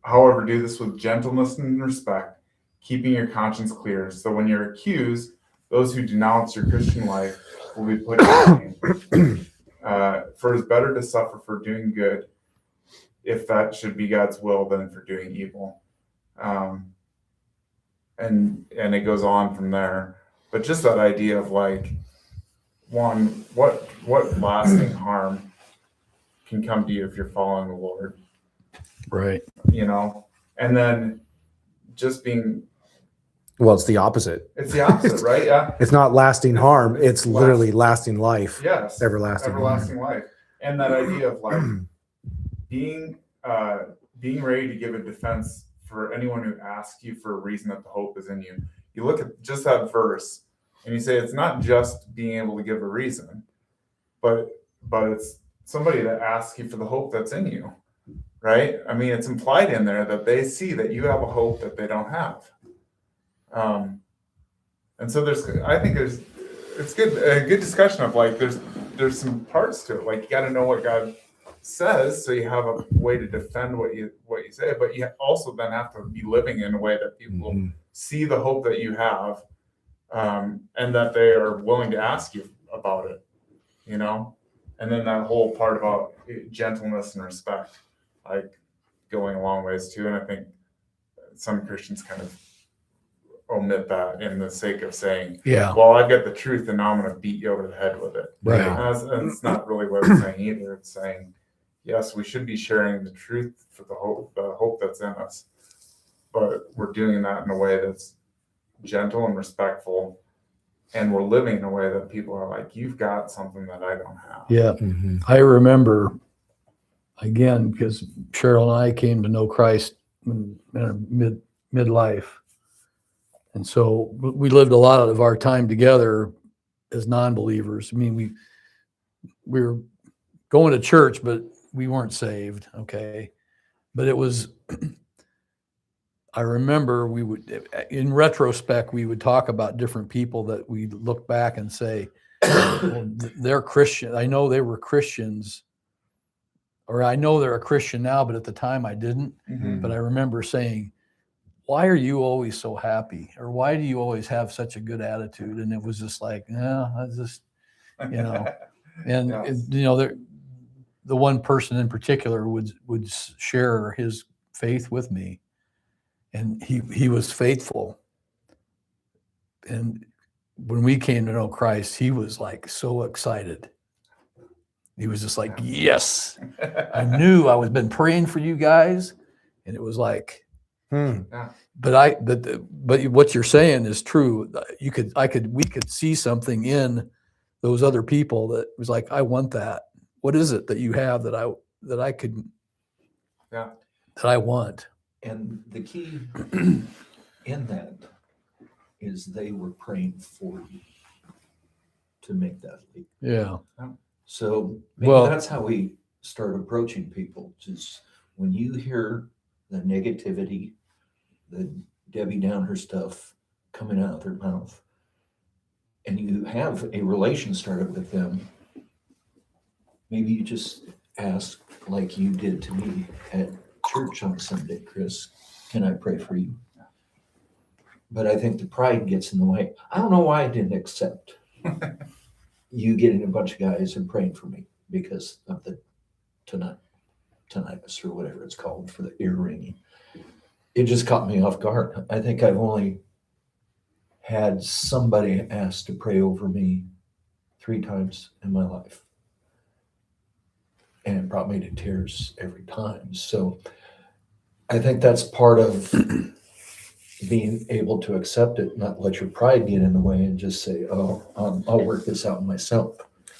However, do this with gentleness and respect, keeping your conscience clear, so when you're accused, those who denounce your Christian life will be put to shame. For it's better to suffer for doing good, if that should be God's will, than for doing evil. And it goes on from there. But just that idea of like, one, what lasting harm can come to you if you're following the Lord, Right. you know? And then just being, Well, it's the opposite. it's the opposite, right? Yeah. It's not lasting harm. It's It's literally lasting life. Yes. Everlasting life. And that idea of like being ready to give a defense for anyone who asks you for a reason that the hope is in you. You look at just that verse and you say it's not just being able to give a reason, but it's somebody that asks you for the hope that's in you, right? I mean, it's implied in there that they see that you have a hope that they don't have. And so I think it's good, a good discussion of like, there's some parts to it. Like, you got to know what God says, so you have a way to defend what you say, but you also then have to be living in a way that people see the hope that you have, and that they are willing to ask you about it, you know? And then that whole part about gentleness and respect, like, going a long ways too. And I think some Christians kind of omit that in the sake of saying, Yeah. well, I've got the truth and now I'm going to beat you over the head with it. Right. And that's not really what it's saying either. It's saying, yes, we should be sharing the truth for the hope that's in us, but we're doing that in a way that's gentle and respectful, and we're living in a way that people are like, you've got something that I don't have. Yeah. I remember, again, because Cheryl and I came to know Christ in our midlife. And so we lived a lot of our time together as non-believers. I mean, we were going to church, but we weren't saved. Okay. But it was, I remember we would, in retrospect, we would talk about different people that we look back and say, well, they're Christian. I know they were Christians, or I know they're a Christian now, but at the time I didn't. Mhm. But I remember saying, why are you always so happy? Or why do you always have such a good attitude? And it was just like, yeah, I just, you know, and, Yes. you know, the one person in particular would share his faith with me, and he was faithful. And when we came to know Christ, he was like so excited. He was just like, yes, I knew I was been praying for you guys. And it was like, but what you're saying is true. We could see something in those other people that was like, I want that. What is it that you have that I could, that I want? And the key in that is they were praying for you to make that leap. Yeah. So maybe Well- that's how we start approaching people. Just when you hear the negativity, the Debbie Downer stuff coming out of their mouth, and you have a relation started with them, maybe you just ask like you did to me at church on Sunday, Chris, can I pray for you? But I think the pride gets in the way. I don't know why I didn't accept you getting a bunch of guys and praying for me because of the tinnitus or whatever it's called for the ear ringing. It just caught me off guard. I think I've only had somebody ask to pray over me 3 times in my life. And it brought me to tears every time. So I think that's part of being able to accept it, not let your pride get in the way and just say, oh, I'll work this out myself.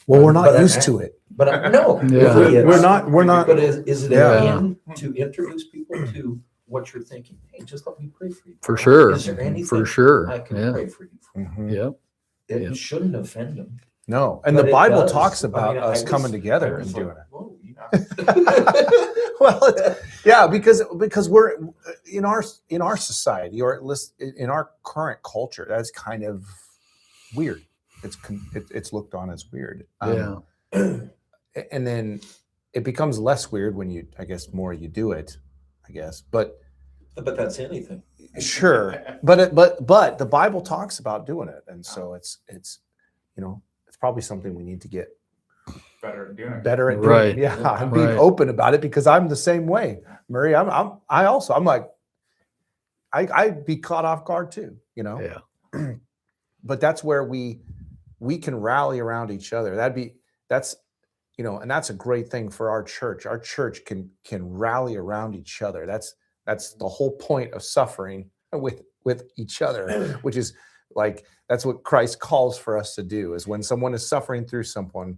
Well, we're not But used to it. But no, Yeah. really is. We're not. But is it Yeah. again to introduce people to what you're thinking? Hey, just let me pray for you. For sure. Is there anything For sure. I can Yeah. pray for you for? Mhm. Yep. It Yeah. shouldn't offend them. No, and But the it Bible does. talks I about mean, us I coming was- together I and was doing like, it. whoa, you Well, yeah, because we're in our society, or at least in our current culture, that's kind of weird. It's looked on as weird. And then it becomes less weird when you, I guess, more you do it, I guess. But But that's anything. sure, but the Bible talks about doing it, and so it's it's probably something we need to get Better at doing it. better at doing. Right. Yeah, I'm being Right. open about it because I'm the same way, Murray. I'm like, I'd be caught off guard too, Yeah. But that's where we can rally around each other. That's and that's a great thing for our church. Our church can rally around each other. That's the whole point of suffering with each other, which is like, that's what Christ calls for us to do, is when someone is suffering through something,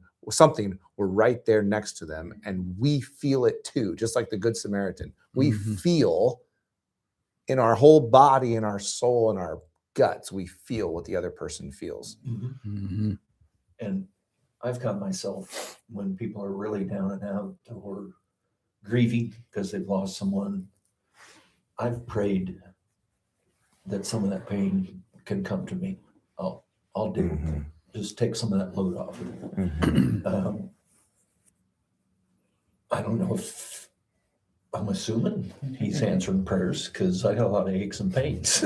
we're right there next to them and we feel it too, just like the Good Samaritan. We Mhm. feel in our whole body, in our soul, in our guts, we feel what the other person feels. Mhm. And I've got myself, when people are really down and out or grieving because they've lost someone, I've prayed that some of that pain can come to me. I'll deal with it. Just take some of that load off of me. I don't know if I'm assuming he's answering prayers because I got a lot of aches and pains.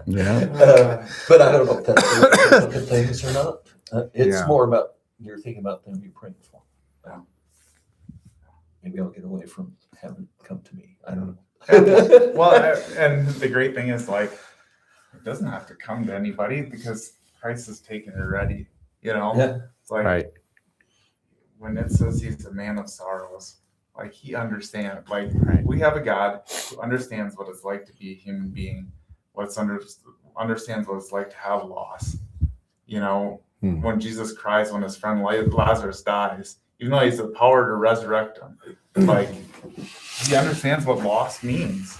Yeah. But I don't know if that's the way to look at things or not. It's Yeah. more about you're thinking about them you're praying for. Maybe I'll get away from having it come to me. I don't know. And the great thing is, like, it doesn't have to come to anybody because Christ has taken it already. Yeah. It's like Right. when it says he's a man of sorrows, like he understands. Like Right. we have a God who understands what it's like to be a human being, understands what it's like to have loss. When Jesus cries when his friend Lazarus dies, even though he's the power to resurrect him, like he understands what loss means.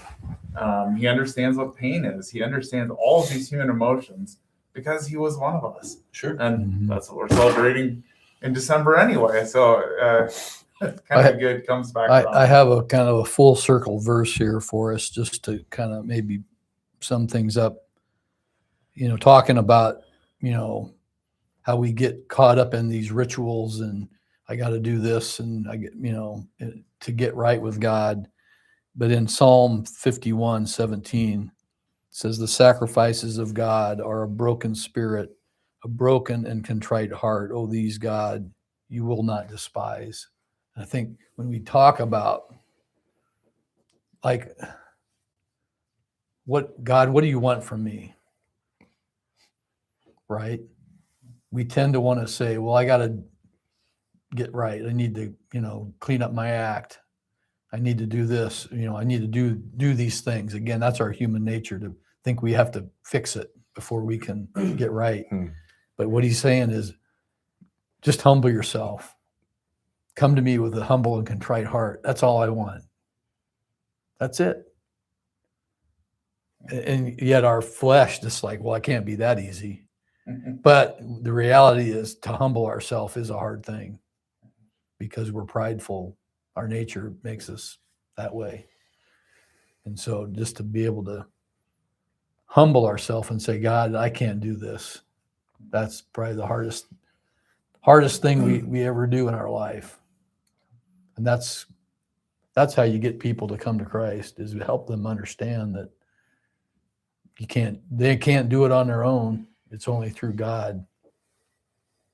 He understands what pain is. He understands all of these human emotions because he was one of us. Sure. And Mhm. that's what we're celebrating in December anyway. So kind of good comes back around. I have a kind of a full circle verse here for us just to kind of maybe sum things up. Talking about, how we get caught up in these rituals and I got to do this and I get, to get right with God. But in Psalm 51:17, it says, the sacrifices of God are a broken spirit, a broken and contrite heart. Oh, these, God, you will not despise. And I think when we talk about, like, what do you want from me? Right? We tend to want to say, well, I got to get right. I need to, clean up my act. I need to do this, I need to do these things. Again, that's our human nature to think we have to fix it before we can get right. But what he's saying is just humble yourself. Come to me with a humble and contrite heart. That's all I want. That's it. And yet our flesh just like, well, I can't be that easy. But the reality is to humble ourselves is a hard thing because we're prideful. Our nature makes us that way. And so just to be able to humble ourselves and say, God, I can't do this. That's probably the hardest thing we ever do in our life. And that's that's how you get people to come to Christ, is to help them understand that they can't do it on their own. It's only through God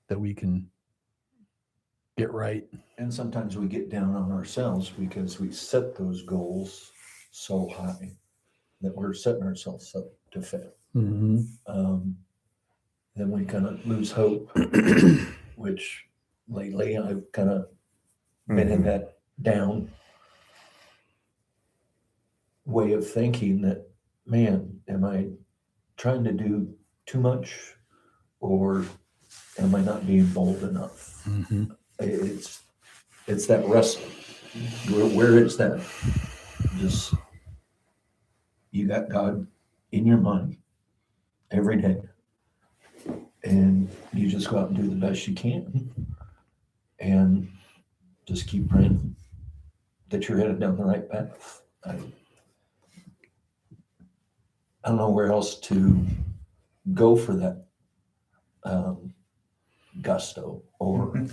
that we can get right. And sometimes we get down on ourselves because we set those goals so high that we're setting ourselves up to fail. Mm-hmm. Then we kind of lose hope, which lately I've kind of been in that down way of thinking that, man, am I trying to do too much, or am I not being bold enough? Mm-hmm. It's that wrestle. Where is that? Just, you got God in your mind every day, and you just go out and do the best you can, and just keep praying that you're headed down the right path. I don't know where else to go for that gusto, or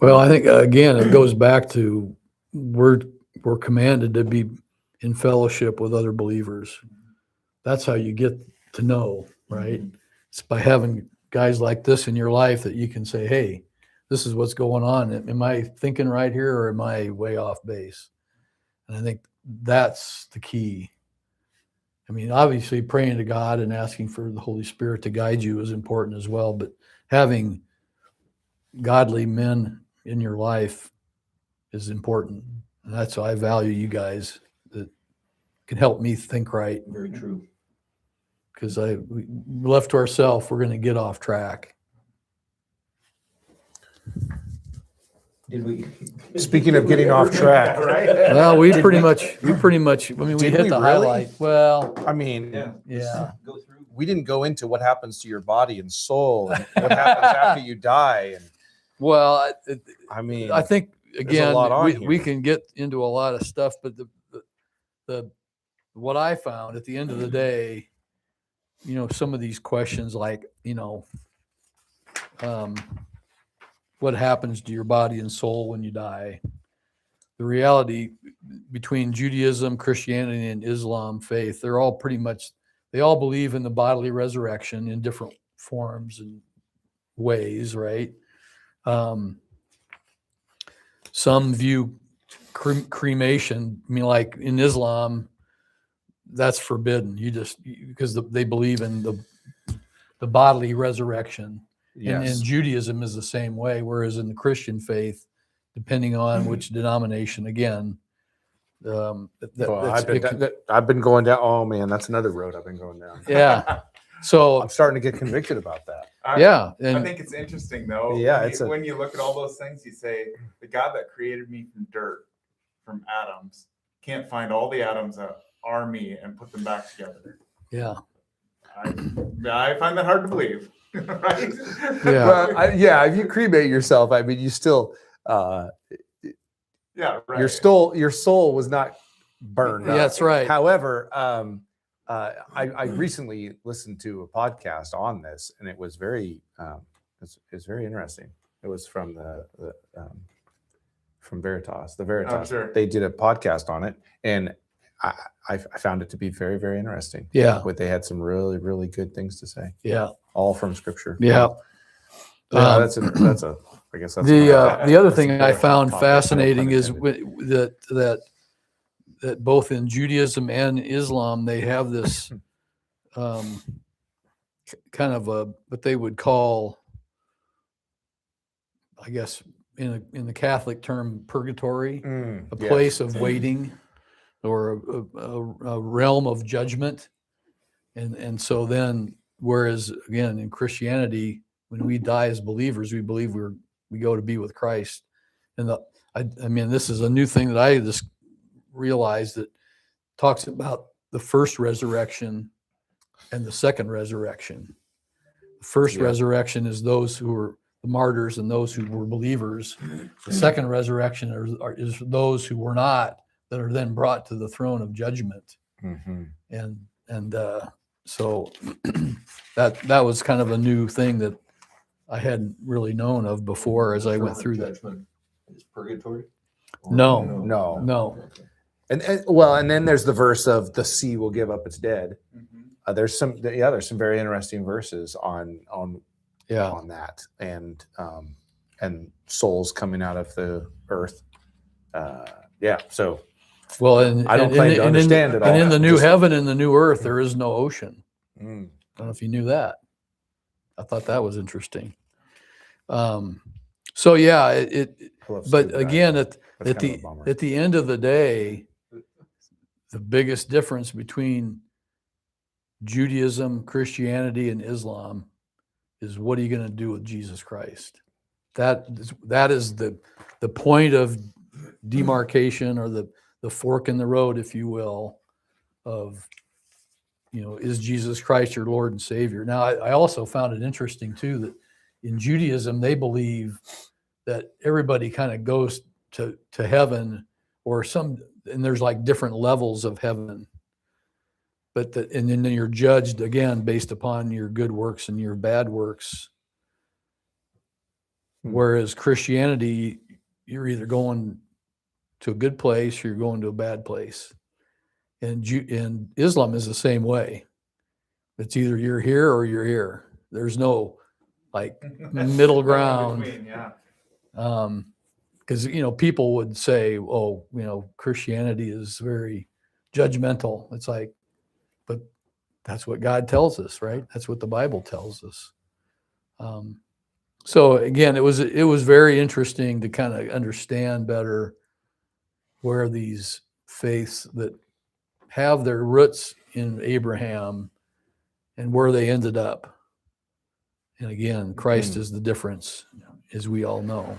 Well, I think again, it goes back to we're commanded to be in fellowship with other believers. That's how you get to know, right? It's by having guys like this in your life that you can say, hey, this is what's going on. Am I thinking right here, or am I way off base? And I think that's the key. I mean, obviously praying to God and asking for the Holy Spirit to guide you is important as well, but having godly men in your life is important. And that's why I value you guys that can help me think right. very true. Because we left to ourselves, we're going to get off track. Did we? Speaking of getting off track, right? Well, we pretty much, I mean, we Did hit we the really? highlight. Well, I mean, yeah. Go through. we didn't go into what happens to your body and soul and what happens after you die. And Well, I mean, I think again, lot on we here. can get into a lot of stuff, but the what I found at the end of the day, some of these questions like, what happens to your body and soul when you die? The reality between Judaism, Christianity, and Islam faith, they're all pretty much, they all believe in the bodily resurrection in different forms and ways, right? Some view cremation. I mean, like in Islam, that's forbidden. Because they believe in the bodily resurrection. yes. And Judaism is the same way. Whereas in the Christian faith, depending on which denomination, again, Well, I've been going down. Oh man, that's another road I've been going down. yeah. So I'm starting to get convicted about that. yeah, I and think it's interesting though. Yeah, when you look at all those things, you say the God that created me from dirt, from atoms, can't find all the atoms that are me and put them back together. yeah, I find that hard to believe. Right? yeah. Well, if you cremate yourself, I mean, you still, Yeah, right. your soul was not burned. Yeah, up. that's right. However, I recently listened to a podcast on this, and it was very, it's very interesting. It was from from Veritas, the Veritas. sure. They did a podcast on it, and I found it to be very, very interesting. Yeah. But they had some really, really good things to say, Yeah. all from Scripture. Yeah. That's a. I guess that's The other that's thing a I better found topic, no fascinating pun is intended. that both in Judaism and Islam, they have this kind of what they would call, I guess, in the Catholic term, purgatory, a Yes. place of waiting, or a realm of judgment. And so then, whereas again in Christianity, when we die as believers, we believe we go to be with Christ. And I mean, this is a new thing that I just realized, that talks about the first resurrection and the second resurrection. The first resurrection is those who were the martyrs and those who were believers. The second resurrection is those who were not, that are then brought to the throne of judgment. Mm-hmm. And so that was kind of a new thing that I hadn't really known of before as I went through that. Judgment is purgatory. No. No. No. And then there's the verse of the sea will give up its dead. Mhm. There's some very interesting verses on Yeah. that, and souls coming out of the earth. So Well, and I don't claim to understand it all. And in the new Just- heaven and the new earth, there is no ocean. Mm. I don't know if you knew that. I thought that was interesting. So yeah, I love but scuba again, diving. That's at kind of a bummer. the end of the day, the biggest difference between Judaism, Christianity, and Islam is what are you going to do with Jesus Christ? That is the point of demarcation, or the fork in the road, if you will, of, is Jesus Christ your Lord and Savior? Now, I also found it interesting too that in Judaism they believe that everybody kind of goes to heaven, and there's like different levels of heaven. But and then you're judged again based upon your good works and your bad works. Whereas Christianity, you're either going to a good place or you're going to a bad place. And Islam is the same way. It's either you're here or you're here. There's no like middle ground. Between, yeah. Because people would say, oh, Christianity is very judgmental. It's like, but that's what God tells us, right? That's what the Bible tells us. So again, it was very interesting to kind of understand better where these faiths that have their roots in Abraham and where they ended up. And again, Christ is the difference, as we all know.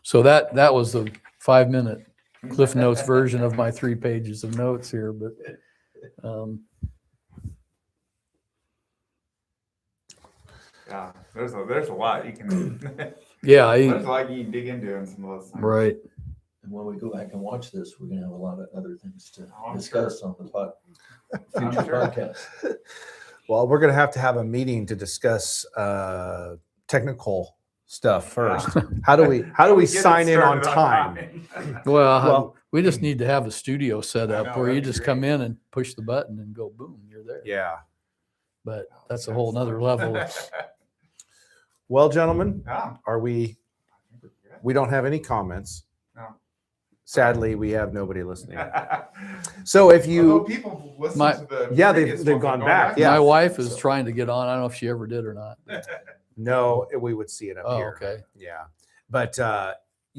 So that was the 5-minute Cliff Notes version of my 3 pages of notes here, but Yeah, there's a lot you can. yeah, There's a lot you can dig into in some of those things. right. And when we go back and watch this, we're gonna have a lot of other things to Oh, I'm discuss on the I'm future sure. podcast. Well, we're going to have a meeting to discuss technical stuff first. How do we Get it sign in on started time? Well, we just need to have a studio set I up know, where you that'd be just great. come in and push the button and go, boom, you're there. Yeah. But that's a whole nother level. Well, gentlemen, Yeah. we don't have any comments. No. Sadly, we have nobody listening. So if Although you, people listen My- to the Yeah, previous they've ones, gone they're back, going yeah. My wife is trying to get on. I don't know if she ever did or not. no, we would see it up Oh, here. okay. Yeah. But,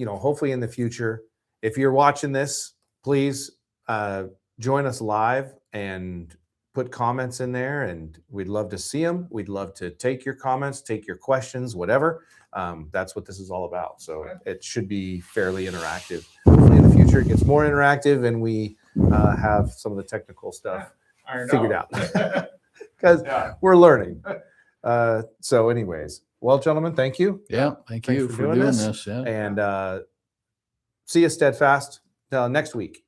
hopefully in the future, if you're watching this, please join us live and put comments in there, and we'd love to see them. We'd love to take your comments, take your questions, whatever. That's what this is all about. So it should be fairly interactive. Hopefully in the future, it gets more interactive and we have some of the technical stuff Ironed figured out. Because Yeah. we're learning. So anyways, well, gentlemen, thank you. Yeah. Thank Thanks you for for doing doing this. this. Yeah. And see you Steadfast next week.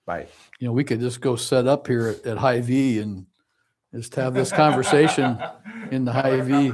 Bye. We could just go set up here at Hy-Vee and just have this conversation in the Hy-Vee.